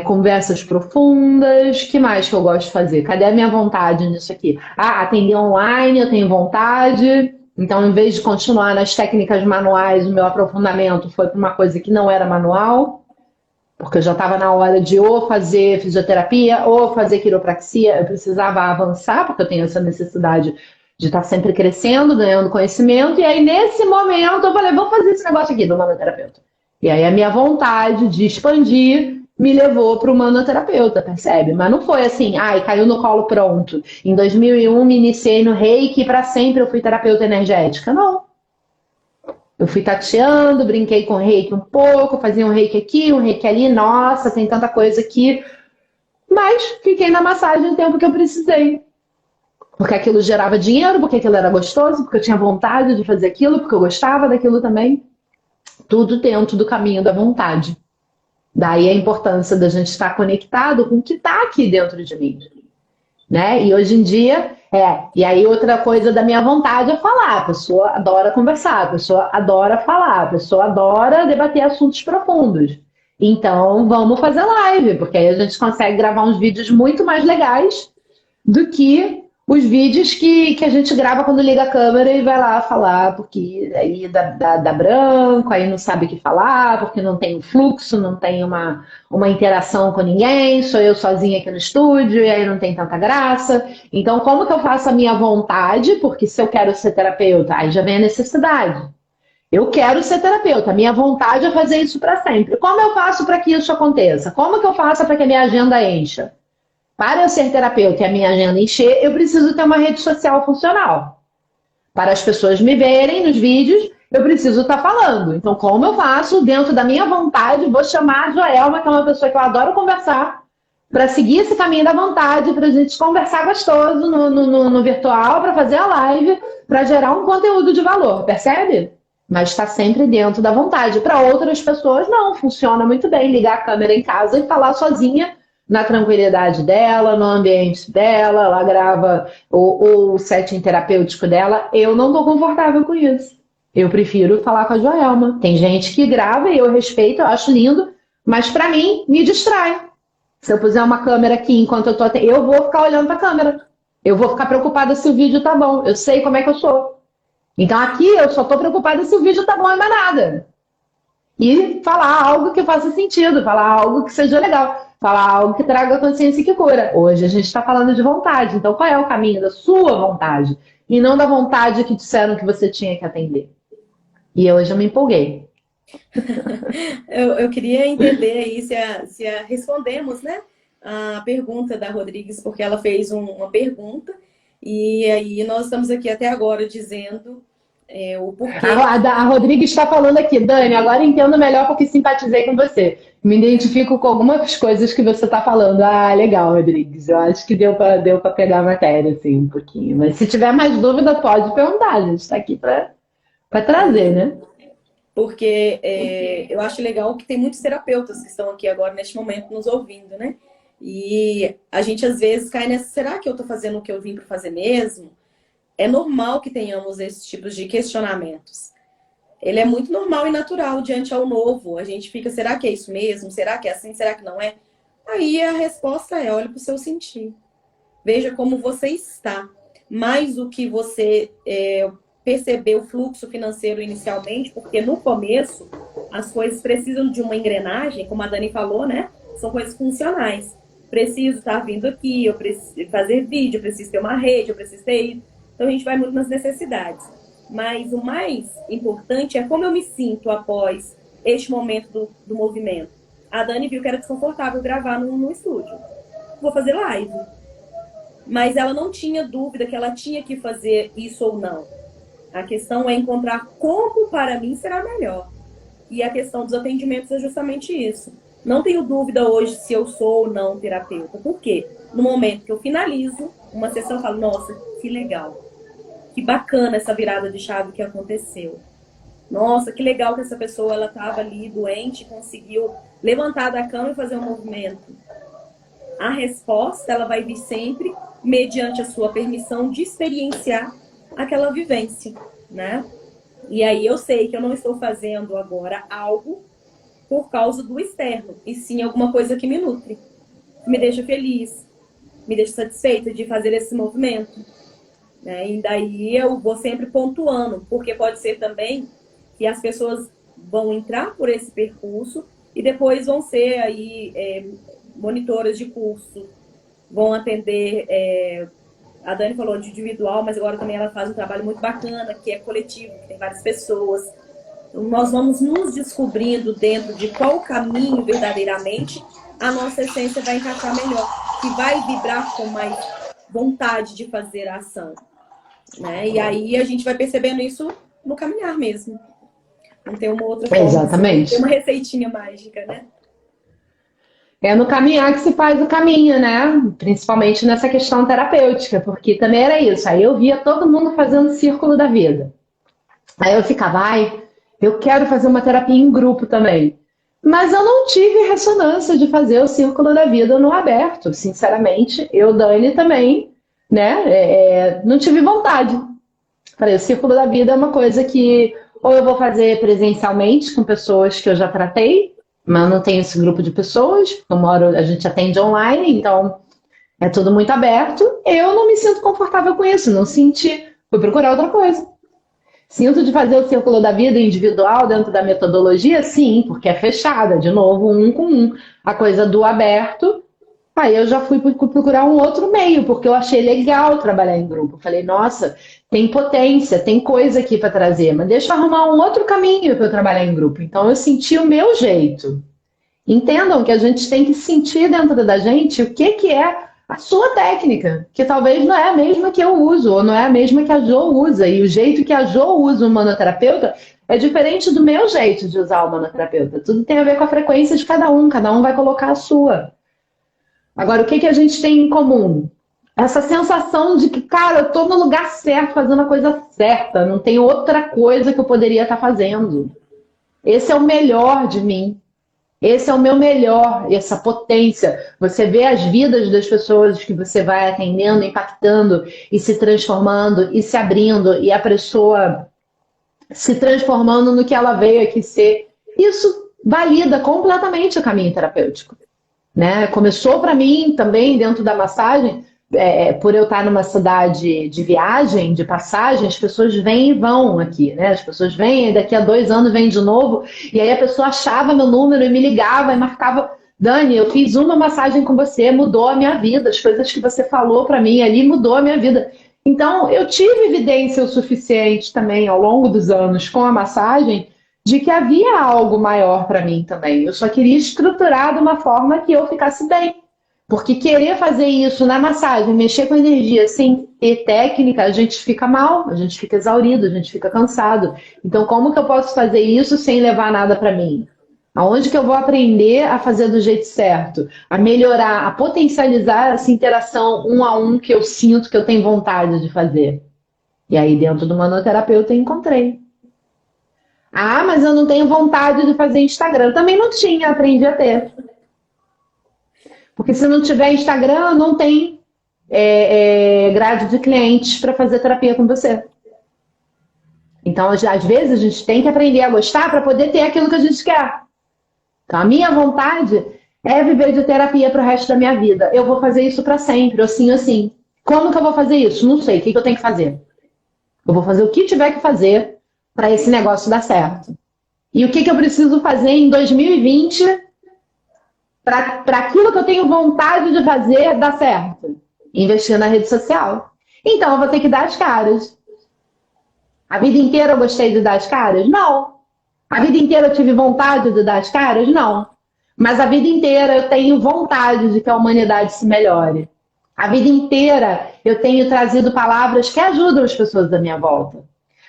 conversas profundas. O que mais que eu gosto de fazer? Cadê a minha vontade nisso aqui? Ah, atender online, eu tenho vontade. Então, em vez de continuar nas técnicas manuais, o meu aprofundamento foi para uma coisa que não era manual, porque eu já estava na hora de ou fazer fisioterapia ou fazer quiropraxia. Eu precisava avançar, porque eu tenho essa necessidade de estar sempre crescendo, ganhando conhecimento. E aí, nesse momento, eu falei, vou fazer esse negócio aqui do manoterapeuta. E aí a minha vontade de expandir me levou para o manoterapeuta, percebe? Mas não foi assim, ai, caiu no colo pronto. Em 2001 me iniciei no Reiki e para sempre eu fui terapeuta energética. Não. Eu fui tateando, brinquei com reiki um pouco, fazia um reiki aqui, um reiki ali, nossa, tem tanta coisa aqui. Mas fiquei na massagem o tempo que eu precisei. Porque aquilo gerava dinheiro, porque aquilo era gostoso, porque eu tinha vontade de fazer aquilo, porque eu gostava daquilo também. Tudo dentro do caminho da vontade. Daí a importância da gente estar conectado com o que está aqui dentro de mim, né? E hoje em dia, e aí outra coisa da minha vontade é falar. A pessoa adora conversar, a pessoa adora falar, a pessoa adora debater assuntos profundos. Então, vamos fazer live, porque aí a gente consegue gravar uns vídeos muito mais legais do que os vídeos que a gente grava quando liga a câmera e vai lá falar, porque aí dá branco, aí não sabe o que falar, porque não tem um fluxo, não tem uma interação com ninguém, sou eu sozinha aqui no estúdio, e aí não tem tanta graça. Então, como que eu faço a minha vontade? Porque se eu quero ser terapeuta, aí já vem a necessidade. Eu quero ser terapeuta, a minha vontade é fazer isso para sempre. Como eu faço para que isso aconteça? Como que eu faço para que a minha agenda encha? Para eu ser terapeuta e a minha agenda encher, eu preciso ter uma rede social funcional. Para as pessoas me verem nos vídeos, eu preciso estar falando. Então, como eu faço? Dentro da minha vontade, vou chamar a Joelma, que é uma pessoa que eu adoro conversar, para seguir esse caminho da vontade, para a gente conversar gostoso no virtual, para fazer a live, para gerar um conteúdo de valor, percebe? Mas está sempre dentro da vontade. Para outras pessoas, não, funciona muito bem ligar a câmera em casa e falar sozinha na tranquilidade dela, no ambiente dela, ela grava o setting terapêutico dela. Eu não estou confortável com isso. Eu prefiro falar com a Joelma. Tem gente que grava e eu respeito, eu acho lindo, mas para mim, me distrai. Se eu puser uma câmera aqui enquanto eu tô eu vou ficar olhando para a câmera. Eu vou ficar preocupada se o vídeo tá bom. Eu sei como é que eu sou. Então aqui eu só tô preocupada se o vídeo tá bom e mais nada. E falar algo que faça sentido, falar algo que seja legal, falar algo que traga consciência e que cura. Hoje a gente está falando de vontade, então qual é o caminho da sua vontade? E não da vontade que disseram que você tinha que atender. E hoje eu me empolguei. Eu queria entender aí respondemos, né, a pergunta da Rodrigues, porque ela fez uma pergunta, e aí nós estamos aqui até agora dizendo o porquê. A Rodrigues está falando aqui, Dani, agora entendo melhor porque simpatizei com você. Me identifico com algumas coisas que você está falando. Ah, legal, Rodrigues. Eu acho que deu para pegar a matéria, assim, um pouquinho. Mas se tiver mais dúvida, pode perguntar. A gente está aqui para trazer, né? Porque eu acho legal que tem muitos terapeutas que estão aqui agora, neste momento, nos ouvindo, né? E a gente, às vezes, cai nessa, será que eu estou fazendo o que eu vim para fazer mesmo? É normal que tenhamos esses tipos de questionamentos. Ele é muito normal e natural diante ao novo. A gente fica, será que é isso mesmo? Será que é assim? Será que não é? Aí a resposta é, olhe para o seu sentir. Veja como você está. Mais do que você perceber o fluxo financeiro inicialmente, porque no começo as coisas precisam de uma engrenagem, como a Dani falou, né? São coisas funcionais. Preciso estar vindo aqui, eu preciso fazer vídeo, eu preciso ter uma rede, eu preciso ter isso. Então a gente vai muito nas necessidades. Mas o mais importante é como eu me sinto após este momento do movimento. A Dani viu que era desconfortável gravar no estúdio. Vou fazer live. Mas ela não tinha dúvida que ela tinha que fazer isso ou não. A questão é encontrar como para mim será melhor. E a questão dos atendimentos é justamente isso. Não tenho dúvida hoje se eu sou ou não terapeuta. Por quê? No momento que eu finalizo uma sessão, eu falo, nossa, que legal. Que bacana essa virada de chave que aconteceu. Nossa, que legal que essa pessoa ela estava ali doente, conseguiu levantar da cama e fazer um movimento. A resposta ela vai vir sempre mediante a sua permissão de experienciar aquela vivência, né? E aí eu sei que eu não estou fazendo agora algo por causa do externo, e sim alguma coisa que me nutre, que me deixa feliz, me deixa satisfeita de fazer esse movimento. E daí eu vou sempre pontuando, porque pode ser também que as pessoas vão entrar por esse percurso e depois vão ser aí monitoras de curso, vão atender, a Dani falou de individual, mas agora também ela faz um trabalho muito bacana, que é coletivo, que tem várias pessoas. nós vamos nos descobrindo dentro de qual caminho verdadeiramente a nossa essência vai encaixar melhor, que vai vibrar com mais vontade de fazer a ação, né? E aí a gente vai percebendo isso no caminhar mesmo. Não tem uma outra forma. Exatamente. Tem uma receitinha mágica, né? É no caminhar que se faz o caminho, né? Principalmente nessa questão terapêutica, porque também era isso. Aí eu via todo mundo fazendo o círculo da vida. Aí eu ficava, ai, eu quero fazer uma terapia em grupo também. Mas eu não tive ressonância de fazer o círculo da vida no aberto. Sinceramente, eu, Dani, também, né? Não tive vontade. Falei, o círculo da vida é uma coisa que ou eu vou fazer presencialmente com pessoas que eu já tratei, mas eu não tenho esse grupo de pessoas, porque eu moro, a gente atende online, então é tudo muito aberto. Eu não me sinto confortável com isso, não senti, fui procurar outra coisa. Sinto de fazer o círculo da vida individual dentro da metodologia? Sim, porque é fechada, de novo, um com um. A coisa do aberto, aí eu já fui procurar um outro meio, porque eu achei legal trabalhar em grupo. Falei, nossa, tem potência, tem coisa aqui para trazer, mas deixa eu arrumar um outro caminho para eu trabalhar em grupo. Então eu senti o meu jeito. Entendam que a gente tem que sentir dentro da gente o que é a sua técnica, que talvez não é a mesma que eu uso, ou não é a mesma que a Jo usa. E o jeito que a Jo usa o manoterapeuta é diferente do meu jeito de usar o manoterapeuta. Tudo tem a ver com a frequência de cada um vai colocar a sua. Agora, o que a gente tem em comum? Essa sensação de que, cara, eu tô no lugar certo, fazendo a coisa certa, não tem outra coisa que eu poderia estar fazendo. Esse é o melhor de mim. Esse é o meu melhor, essa potência. Você vê as vidas das pessoas que você vai atendendo, impactando e se transformando e se abrindo, e a pessoa se transformando no que ela veio aqui ser. Isso valida completamente o caminho terapêutico. Né? Começou para mim também dentro da massagem, por eu estar numa cidade de viagem, de passagem, as pessoas vêm e vão aqui, né? As pessoas vêm, e daqui a 2 anos vêm de novo, e aí a pessoa achava meu número e me ligava e marcava, Dani, eu fiz uma massagem com você, mudou a minha vida, as coisas que você falou para mim ali mudou a minha vida. Então, eu tive evidência o suficiente também ao longo dos anos com a massagem de que havia algo maior para mim também. Eu só queria estruturar de uma forma que eu ficasse bem. Porque querer fazer isso na massagem, mexer com energia sem ter técnica, a gente fica mal, a gente fica exaurido, a gente fica cansado. Então, como que eu posso fazer isso sem levar nada para mim? Aonde que eu vou aprender a fazer do jeito certo? A melhorar, a potencializar essa interação um a um que eu sinto que eu tenho vontade de fazer. E aí, dentro do manoterapeuta, eu encontrei. Ah, mas eu não tenho vontade de fazer Instagram. Também não tinha, aprendi a ter. Porque se não tiver Instagram, não tem grade de clientes para fazer terapia com você. Então, às vezes, a gente tem que aprender a gostar para poder ter aquilo que a gente quer. Então, a minha vontade é viver de terapia para o resto da minha vida. Eu vou fazer isso para sempre, assim, assim. Como que eu vou fazer isso? Não sei. O que eu tenho que fazer? Eu vou fazer o que tiver que fazer para esse negócio dar certo. E o que eu preciso fazer em 2020 para aquilo que eu tenho vontade de fazer dar certo? Investir na rede social. Então, eu vou ter que dar as caras. A vida inteira eu gostei de dar as caras? Não. A vida inteira eu tive vontade de dar as caras? Não. Mas a vida inteira eu tenho vontade de que a humanidade se melhore. A vida inteira eu tenho trazido palavras que ajudam as pessoas da minha volta.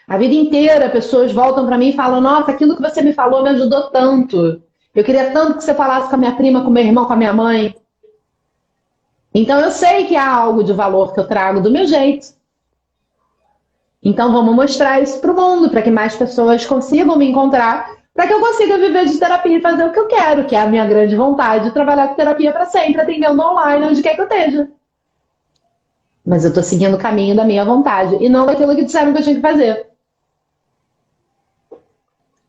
A vida inteira pessoas voltam para mim e falam, nossa, aquilo que você me falou me ajudou tanto. Eu queria tanto que você falasse com a minha prima, com o meu irmão, com a minha mãe. Então eu sei que há algo de valor que eu trago do meu jeito. Então vamos mostrar isso para o mundo, para que mais pessoas consigam me encontrar, para que eu consiga viver de terapia e fazer o que eu quero, que é a minha grande vontade de trabalhar com terapia para sempre, atendendo online, onde quer que eu esteja. Mas eu estou seguindo o caminho da minha vontade e não daquilo que disseram que eu tinha que fazer.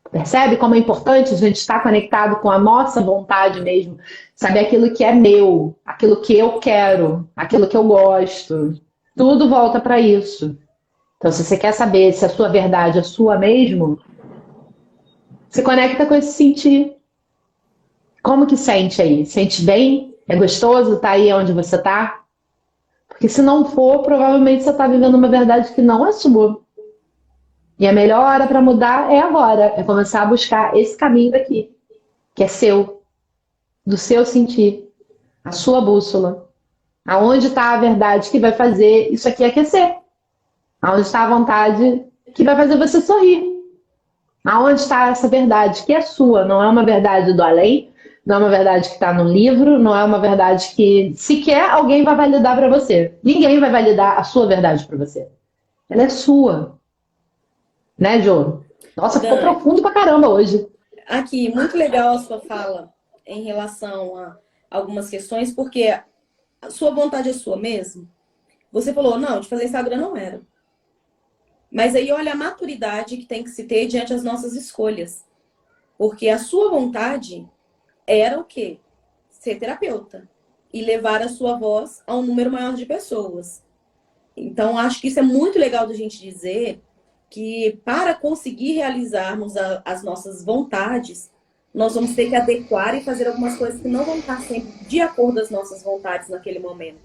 Percebe como é importante a gente estar conectado com a nossa vontade mesmo? Saber aquilo que é meu, aquilo que eu quero, aquilo que eu gosto. Tudo volta para isso. Então, se você quer saber se a sua verdade é sua mesmo, se conecta com esse sentir. Como que sente aí? Sente bem? É gostoso estar aí onde você está? Porque se não for, provavelmente você está vivendo uma verdade que não é sua. E a melhor hora para mudar é agora, é começar a buscar esse caminho daqui, que é seu, do seu sentir, a sua bússola. Aonde está a verdade que vai fazer isso aqui aquecer? Aonde está a vontade que vai fazer você sorrir? Aonde está essa verdade que é sua? Não é uma verdade do além, não é uma verdade que está no livro, não é uma verdade que sequer alguém vai validar para você. Ninguém vai validar a sua verdade para você. Ela é sua. Né, Jô? Nossa, ficou Dani, profundo pra caramba hoje. aqui, muito legal a sua fala em relação a algumas questões, porque a sua vontade é sua mesmo. Você falou, não, de fazer Instagram não era. Mas aí olha a maturidade que tem que se ter diante das nossas escolhas. Porque a sua vontade era o quê? Ser terapeuta. E levar a sua voz a um número maior de pessoas. Então, acho que isso é muito legal da gente dizer que para conseguir realizarmos as nossas vontades, nós vamos ter que adequar e fazer algumas coisas que não vão estar sempre de acordo com as nossas vontades naquele momento.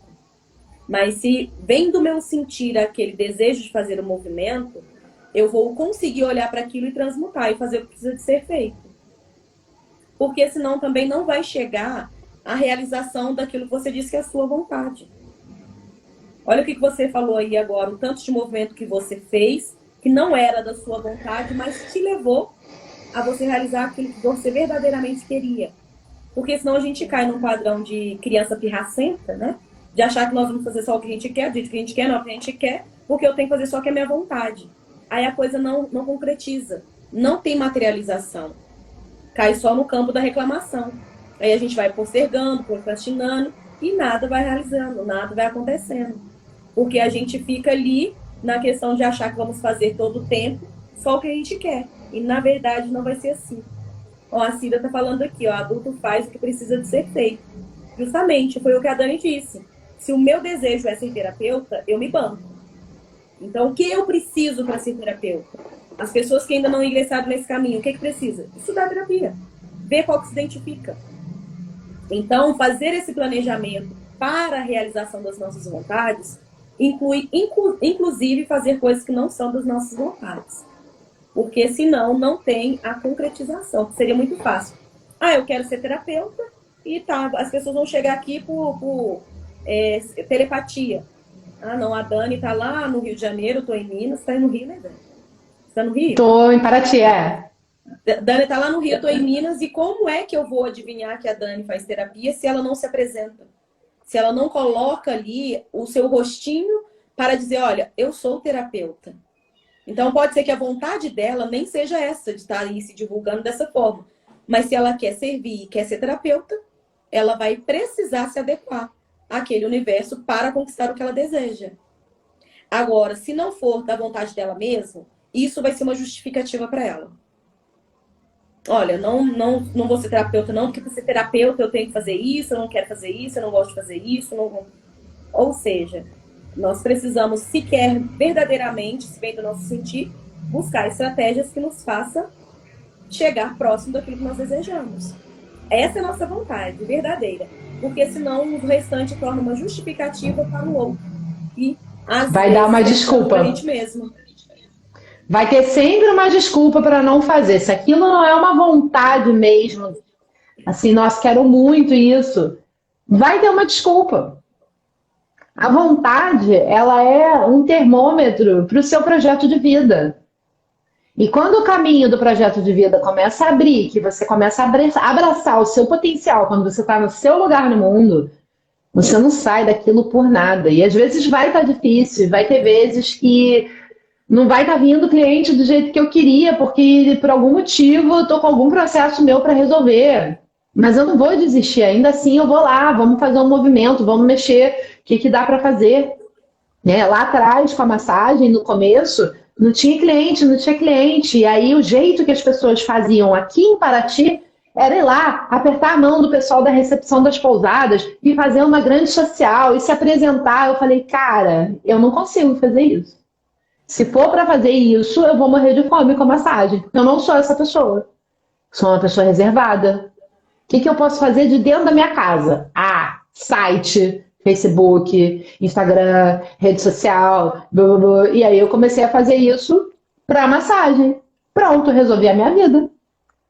Mas se vem do meu sentir aquele desejo de fazer o movimento, eu vou conseguir olhar para aquilo e transmutar e fazer o que precisa de ser feito. Porque senão também não vai chegar à realização daquilo que você disse que é a sua vontade. Olha o que você falou aí agora, o tanto de movimento que você fez, que não era da sua vontade, mas te levou a você realizar aquilo que você verdadeiramente queria. Porque senão a gente cai num padrão de criança pirracenta, né? De achar que nós vamos fazer só o que a gente quer, do jeito que a gente quer, não o que a gente quer, porque eu tenho que fazer só o que é minha vontade. Aí a coisa não concretiza, não tem materialização. Cai só no campo da reclamação. Aí a gente vai postergando, procrastinando, e nada vai realizando, nada vai acontecendo. Porque a gente fica ali na questão de achar que vamos fazer todo o tempo só o que a gente quer. E na verdade não vai ser assim. Ó, a Cida tá falando aqui, ó, adulto faz o que precisa de ser feito. Justamente, foi o que a Dani disse. Se o meu desejo é ser terapeuta, eu me banco. Então, o que eu preciso para ser terapeuta? As pessoas que ainda não ingressaram nesse caminho, o que precisa? Estudar terapia. Ver qual que se identifica. Então, fazer esse planejamento para a realização das nossas vontades inclui, inclusive, fazer coisas que não são das nossas vontades. Porque, senão, não tem a concretização, que seria muito fácil. Ah, eu quero ser terapeuta e tá, as pessoas vão chegar aqui por telepatia. Ah, não, a Dani tá lá no Rio de Janeiro, eu tô em Minas. Tá aí no Rio, né, Dani? Você tá no Rio? Tô em Paraty, Dani tá lá no Rio, eu tô em Minas. E como é que eu vou adivinhar que a Dani faz terapia se ela não se apresenta? Se ela não coloca ali o seu rostinho para dizer, olha, eu sou terapeuta. Então pode ser que a vontade dela nem seja essa, de estar aí se divulgando dessa forma. Mas se ela quer servir e quer ser terapeuta, ela vai precisar se adequar àquele universo para conquistar o que ela deseja. Agora, se não for da vontade dela mesma, isso vai ser uma justificativa para ela. Olha, não vou ser terapeuta não, porque para ser terapeuta eu tenho que fazer isso, eu não quero fazer isso, eu não gosto de fazer isso. Não... Ou seja, nós precisamos, se quer verdadeiramente, se vem do nosso sentir, buscar estratégias que nos façam chegar próximo daquilo que nós desejamos. Essa é a nossa vontade, verdadeira. Porque senão o restante torna uma justificativa para o outro. E às vai vezes, dar uma desculpa. Pra gente mesmo. Vai ter sempre uma desculpa para não fazer. Se aquilo não é uma vontade mesmo, assim, nossa, quero muito isso, vai ter uma desculpa. A vontade, ela é um termômetro para o seu projeto de vida. E quando o caminho do projeto de vida começa a abrir, que você começa a abraçar o seu potencial, quando você está no seu lugar no mundo, você não sai daquilo por nada. E às vezes vai estar difícil, vai ter vezes que não vai estar vindo cliente do jeito que eu queria, porque por algum motivo eu estou com algum processo meu para resolver. Mas eu não vou desistir, ainda assim eu vou lá, vamos fazer um movimento, vamos mexer, o que dá para fazer. Né? Lá atrás, com a massagem, no começo, não tinha cliente. E aí o jeito que as pessoas faziam aqui em Paraty era ir lá, apertar a mão do pessoal da recepção das pousadas e fazer uma grande social e se apresentar. Eu falei, cara, eu não consigo fazer isso. Se for para fazer isso, eu vou morrer de fome com a massagem. Eu não sou essa pessoa. Sou uma pessoa reservada. O que eu posso fazer de dentro da minha casa? Ah, site, Facebook, Instagram, rede social, blá, blá, blá. E aí eu comecei a fazer isso para massagem. Pronto, resolvi a minha vida.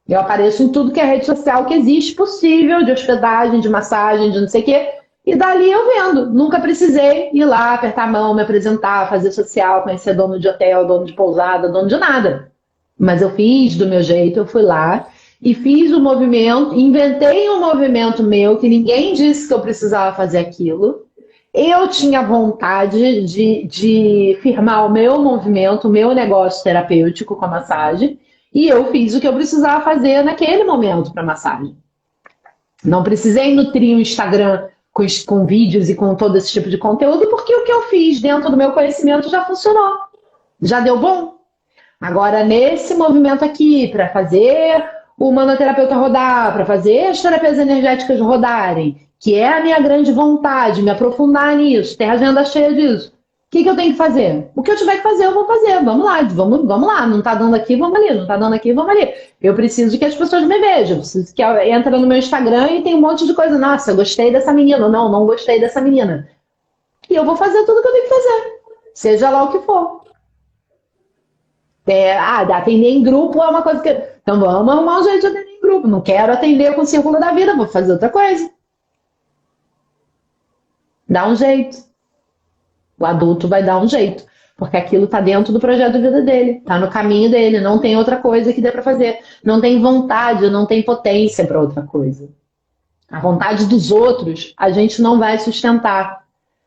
Eu apareço em tudo que é rede social que existe possível, de hospedagem, de massagem, de não sei o quê. E dali eu vendo. Nunca precisei ir lá, apertar a mão, me apresentar, fazer social, conhecer dono de hotel, dono de pousada, dono de nada. Mas eu fiz do meu jeito, eu fui lá e fiz o movimento, inventei um movimento meu que ninguém disse que eu precisava fazer aquilo. Eu tinha vontade de firmar o meu movimento, o meu negócio terapêutico com a massagem, e eu fiz o que eu precisava fazer naquele momento para massagem. Não precisei nutrir o Instagram com vídeos e com todo esse tipo de conteúdo, porque o que eu fiz dentro do meu conhecimento já funcionou, já deu bom. Agora, nesse movimento aqui, para fazer o manoterapeuta rodar, para fazer as terapias energéticas rodarem, que é a minha grande vontade, me aprofundar nisso, ter a agenda cheia disso. O que eu tenho que fazer? O que eu tiver que fazer, eu vou fazer. Vamos lá, vamos lá. Não está dando aqui, vamos ali. Não está dando aqui, vamos ali. Eu preciso que as pessoas me vejam. Eu preciso que entre no meu Instagram e tem um monte de coisa. Nossa, gostei dessa menina. Não gostei dessa menina. E eu vou fazer tudo o que eu tenho que fazer. Seja lá o que for. Atender em grupo é uma coisa que. Então vamos arrumar um jeito de atender em grupo. Não quero atender com o círculo da vida, vou fazer outra coisa. Dá um jeito. O adulto vai dar um jeito. Porque aquilo está dentro do projeto de vida dele, está no caminho dele, não tem outra coisa que dê para fazer. Não tem vontade, não tem potência para outra coisa. A vontade dos outros a gente não vai sustentar.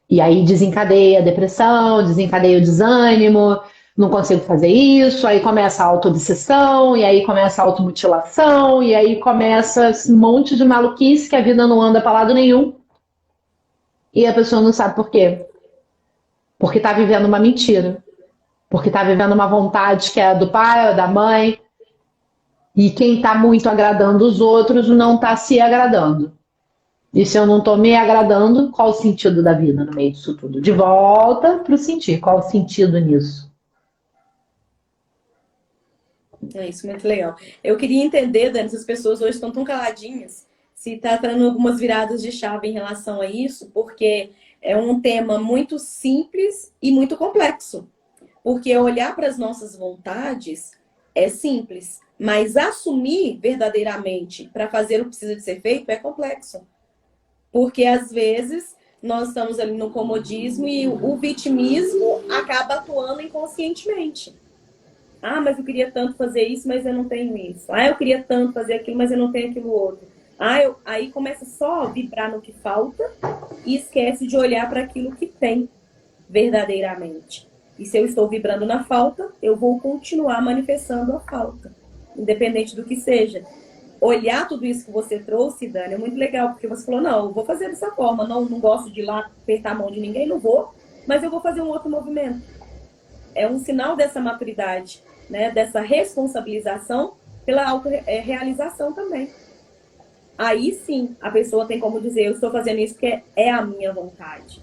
E aí desencadeia a depressão, desencadeia o desânimo, não consigo fazer isso, aí começa a autoobsessão, e aí começa a automutilação, e aí começa esse monte de maluquice que a vida não anda para lado nenhum. E a pessoa não sabe por quê. Porque está vivendo uma mentira. Porque está vivendo uma vontade que é do pai ou da mãe. E quem está muito agradando os outros não está se agradando. E se eu não estou me agradando, qual o sentido da vida no meio disso tudo? De volta para o sentir. Qual o sentido nisso? É isso, muito legal. Eu queria entender, Dani, se as pessoas hoje estão tão caladinhas, se está tendo algumas viradas de chave em relação a isso, porque é um tema muito simples e muito complexo. Porque olhar para as nossas vontades é simples, mas assumir verdadeiramente para fazer o que precisa de ser feito é complexo. Porque às vezes nós estamos ali no comodismo e o vitimismo acaba atuando inconscientemente. Ah, mas eu queria tanto fazer isso, mas eu não tenho isso. Ah, eu queria tanto fazer aquilo, mas eu não tenho aquilo outro. Aí começa só a vibrar no que falta e esquece de olhar para aquilo que tem verdadeiramente. E se eu estou vibrando na falta, eu vou continuar manifestando a falta, independente do que seja. Olhar tudo isso que você trouxe, Dani, é muito legal, porque você falou, não, eu vou fazer dessa forma, não gosto de ir lá apertar a mão de ninguém, não vou, mas eu vou fazer um outro movimento. É um sinal dessa maturidade, né? Dessa responsabilização pela autorrealização também. Aí sim, a pessoa tem como dizer, eu estou fazendo isso porque é a minha vontade.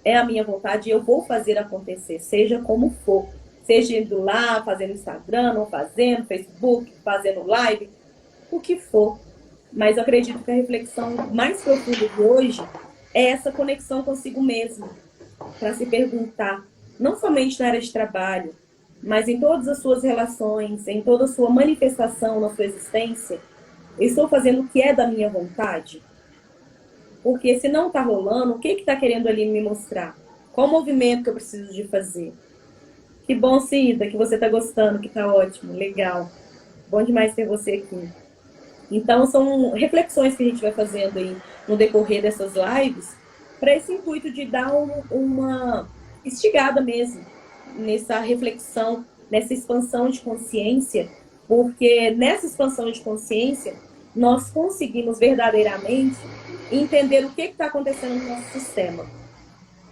É a minha vontade e eu vou fazer acontecer, seja como for. Seja indo lá, fazendo Instagram, não fazendo, Facebook, fazendo live, o que for. Mas eu acredito que a reflexão mais profunda de hoje é essa conexão consigo mesmo. Para se perguntar, não somente na área de trabalho, mas em todas as suas relações, em toda a sua manifestação na sua existência, eu estou fazendo o que é da minha vontade? Porque se não está rolando, o que está querendo ali me mostrar? Qual o movimento que eu preciso de fazer? Que bom, Cida, que você está gostando, que está ótimo, legal. Bom demais ter você aqui. Então, são reflexões que a gente vai fazendo aí no decorrer dessas lives, para esse intuito de dar uma instigada mesmo nessa reflexão, nessa expansão de consciência, porque nessa expansão de consciência nós conseguimos verdadeiramente entender o que está acontecendo no nosso sistema.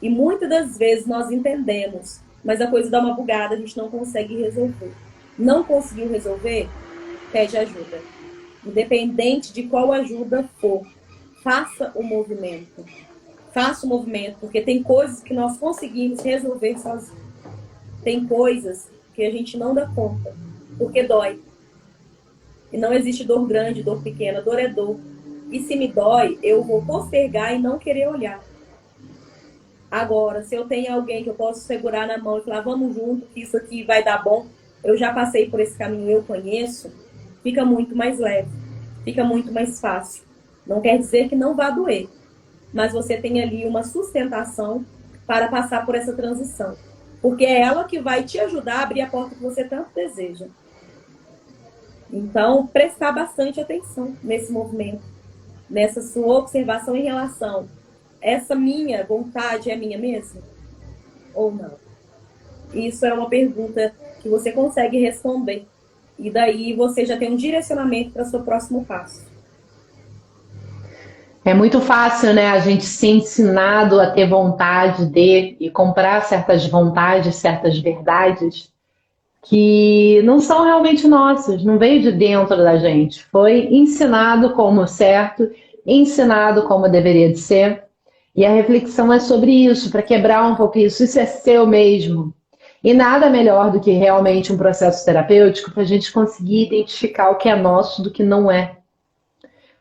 E muitas das vezes nós entendemos, mas a coisa dá uma bugada, a gente não consegue resolver. Não conseguiu resolver? Pede ajuda. Independente de qual ajuda for, faça o movimento. Faça o movimento, porque tem coisas que nós conseguimos resolver sozinhos. Tem coisas que a gente não dá conta, porque dói. E não existe dor grande, dor pequena, dor é dor. E se me dói, eu vou postergar e não querer olhar. Agora, se eu tenho alguém que eu posso segurar na mão e falar, vamos junto, que isso aqui vai dar bom, eu já passei por esse caminho, eu conheço, fica muito mais leve, fica muito mais fácil. Não quer dizer que não vá doer, mas você tem ali uma sustentação para passar por essa transição. Porque é ela que vai te ajudar a abrir a porta que você tanto deseja. Então, prestar bastante atenção nesse movimento, nessa sua observação em relação. Essa minha vontade é minha mesmo? Ou não? Isso é uma pergunta que você consegue responder. E daí você já tem um direcionamento para o seu próximo passo. É muito fácil, né, a gente ser ensinado a ter vontade de e comprar certas vontades, certas verdades que não são realmente nossas, não veio de dentro da gente. Foi ensinado como certo, ensinado como deveria de ser. E a reflexão é sobre isso, para quebrar um pouco isso. Isso é seu mesmo. E nada melhor do que realmente um processo terapêutico para a gente conseguir identificar o que é nosso do que não é.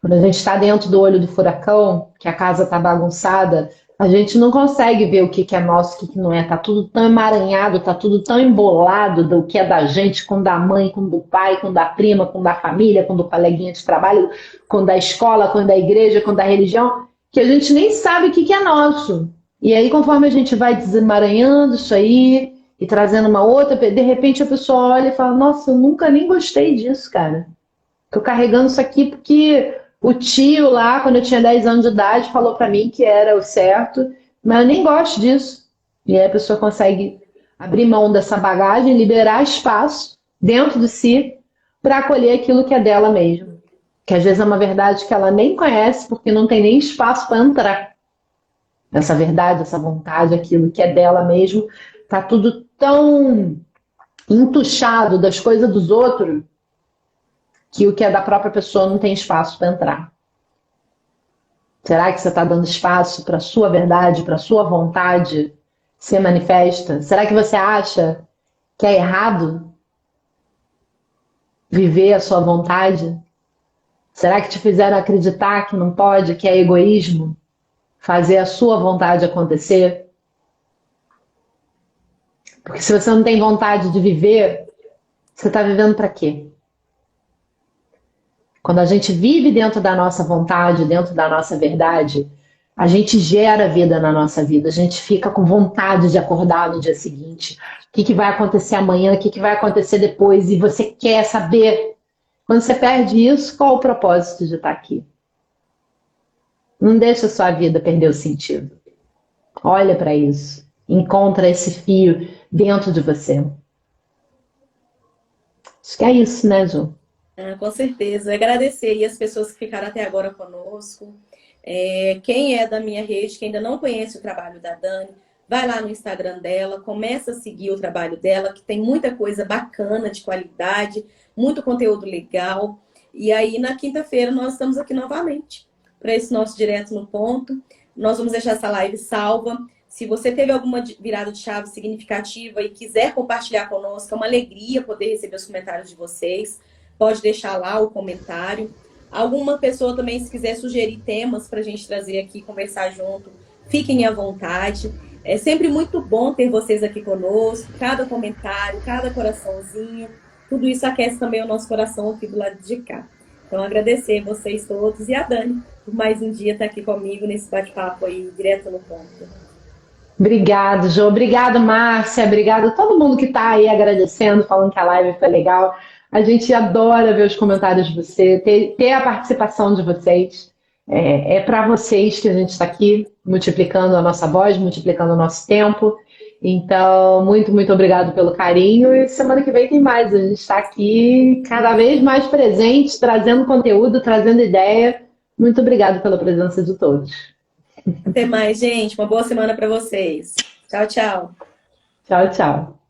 Quando a gente está dentro do olho do furacão, que a casa está bagunçada, a gente não consegue ver o que que é nosso, o que que não é. Tá tudo tão emaranhado, tá tudo tão embolado do que é da gente, com da mãe, com do pai, com da prima, com da família, com do coleguinha de trabalho, com da escola, com da igreja, com da religião, que a gente nem sabe o que que é nosso. E aí, conforme a gente vai desemaranhando isso aí e trazendo uma outra, de repente a pessoa olha e fala: Nossa, eu nunca nem gostei disso, cara. Tô carregando isso aqui porque o tio lá, quando eu tinha 10 anos de idade, falou pra mim que era o certo, mas eu nem gosto disso. E aí a pessoa consegue abrir mão dessa bagagem, liberar espaço dentro de si para acolher aquilo que é dela mesmo. Que às vezes é uma verdade que ela nem conhece porque não tem nem espaço para entrar. Essa verdade, essa vontade, aquilo que é dela mesmo, tá tudo tão entuchado das coisas dos outros que o que é da própria pessoa não tem espaço para entrar. Será que você está dando espaço para a sua verdade, para a sua vontade ser manifesta? Será que você acha que é errado viver a sua vontade? Será que te fizeram acreditar que não pode, que é egoísmo fazer a sua vontade acontecer? Porque se você não tem vontade de viver, você está vivendo para quê? Quando a gente vive dentro da nossa vontade, dentro da nossa verdade, a gente gera vida na nossa vida. A gente fica com vontade de acordar no dia seguinte. O que que vai acontecer amanhã? O que que vai acontecer depois? E você quer saber. Quando você perde isso, qual o propósito de estar aqui? Não deixa a sua vida perder o sentido. Olha para isso. Encontra esse fio dentro de você. Acho que é isso, né, Ju? Com certeza. Agradecer aí as pessoas que ficaram até agora conosco. Quem é da minha rede, que ainda não conhece o trabalho da Dani, vai lá no Instagram dela, começa a seguir o trabalho dela, que tem muita coisa bacana, de qualidade, muito conteúdo legal. E aí, na quinta-feira, nós estamos aqui novamente para esse nosso Direto no Ponto. Nós vamos deixar essa live salva. Se você teve alguma virada de chave significativa e quiser compartilhar conosco, é uma alegria poder receber os comentários de vocês. Pode deixar lá o comentário. Alguma pessoa também, se quiser sugerir temas para a gente trazer aqui, conversar junto, fiquem à vontade. É sempre muito bom ter vocês aqui conosco. Cada comentário, cada coraçãozinho, tudo isso aquece também o nosso coração aqui do lado de cá. Então, agradecer vocês todos e a Dani por mais um dia estar aqui comigo nesse bate-papo aí, direto no ponto. Obrigado, Jô. Obrigado, Márcia. Obrigado a todo mundo que está aí agradecendo, falando que a live foi legal. A gente adora ver os comentários de você, ter a participação de vocês. É para vocês que a gente está aqui, multiplicando a nossa voz, multiplicando o nosso tempo. Então, muito, muito obrigado pelo carinho. E semana que vem tem mais. A gente está aqui cada vez mais presente, trazendo conteúdo, trazendo ideia. Muito obrigado pela presença de todos. Até mais, gente. Uma boa semana para vocês. Tchau, tchau. Tchau, tchau.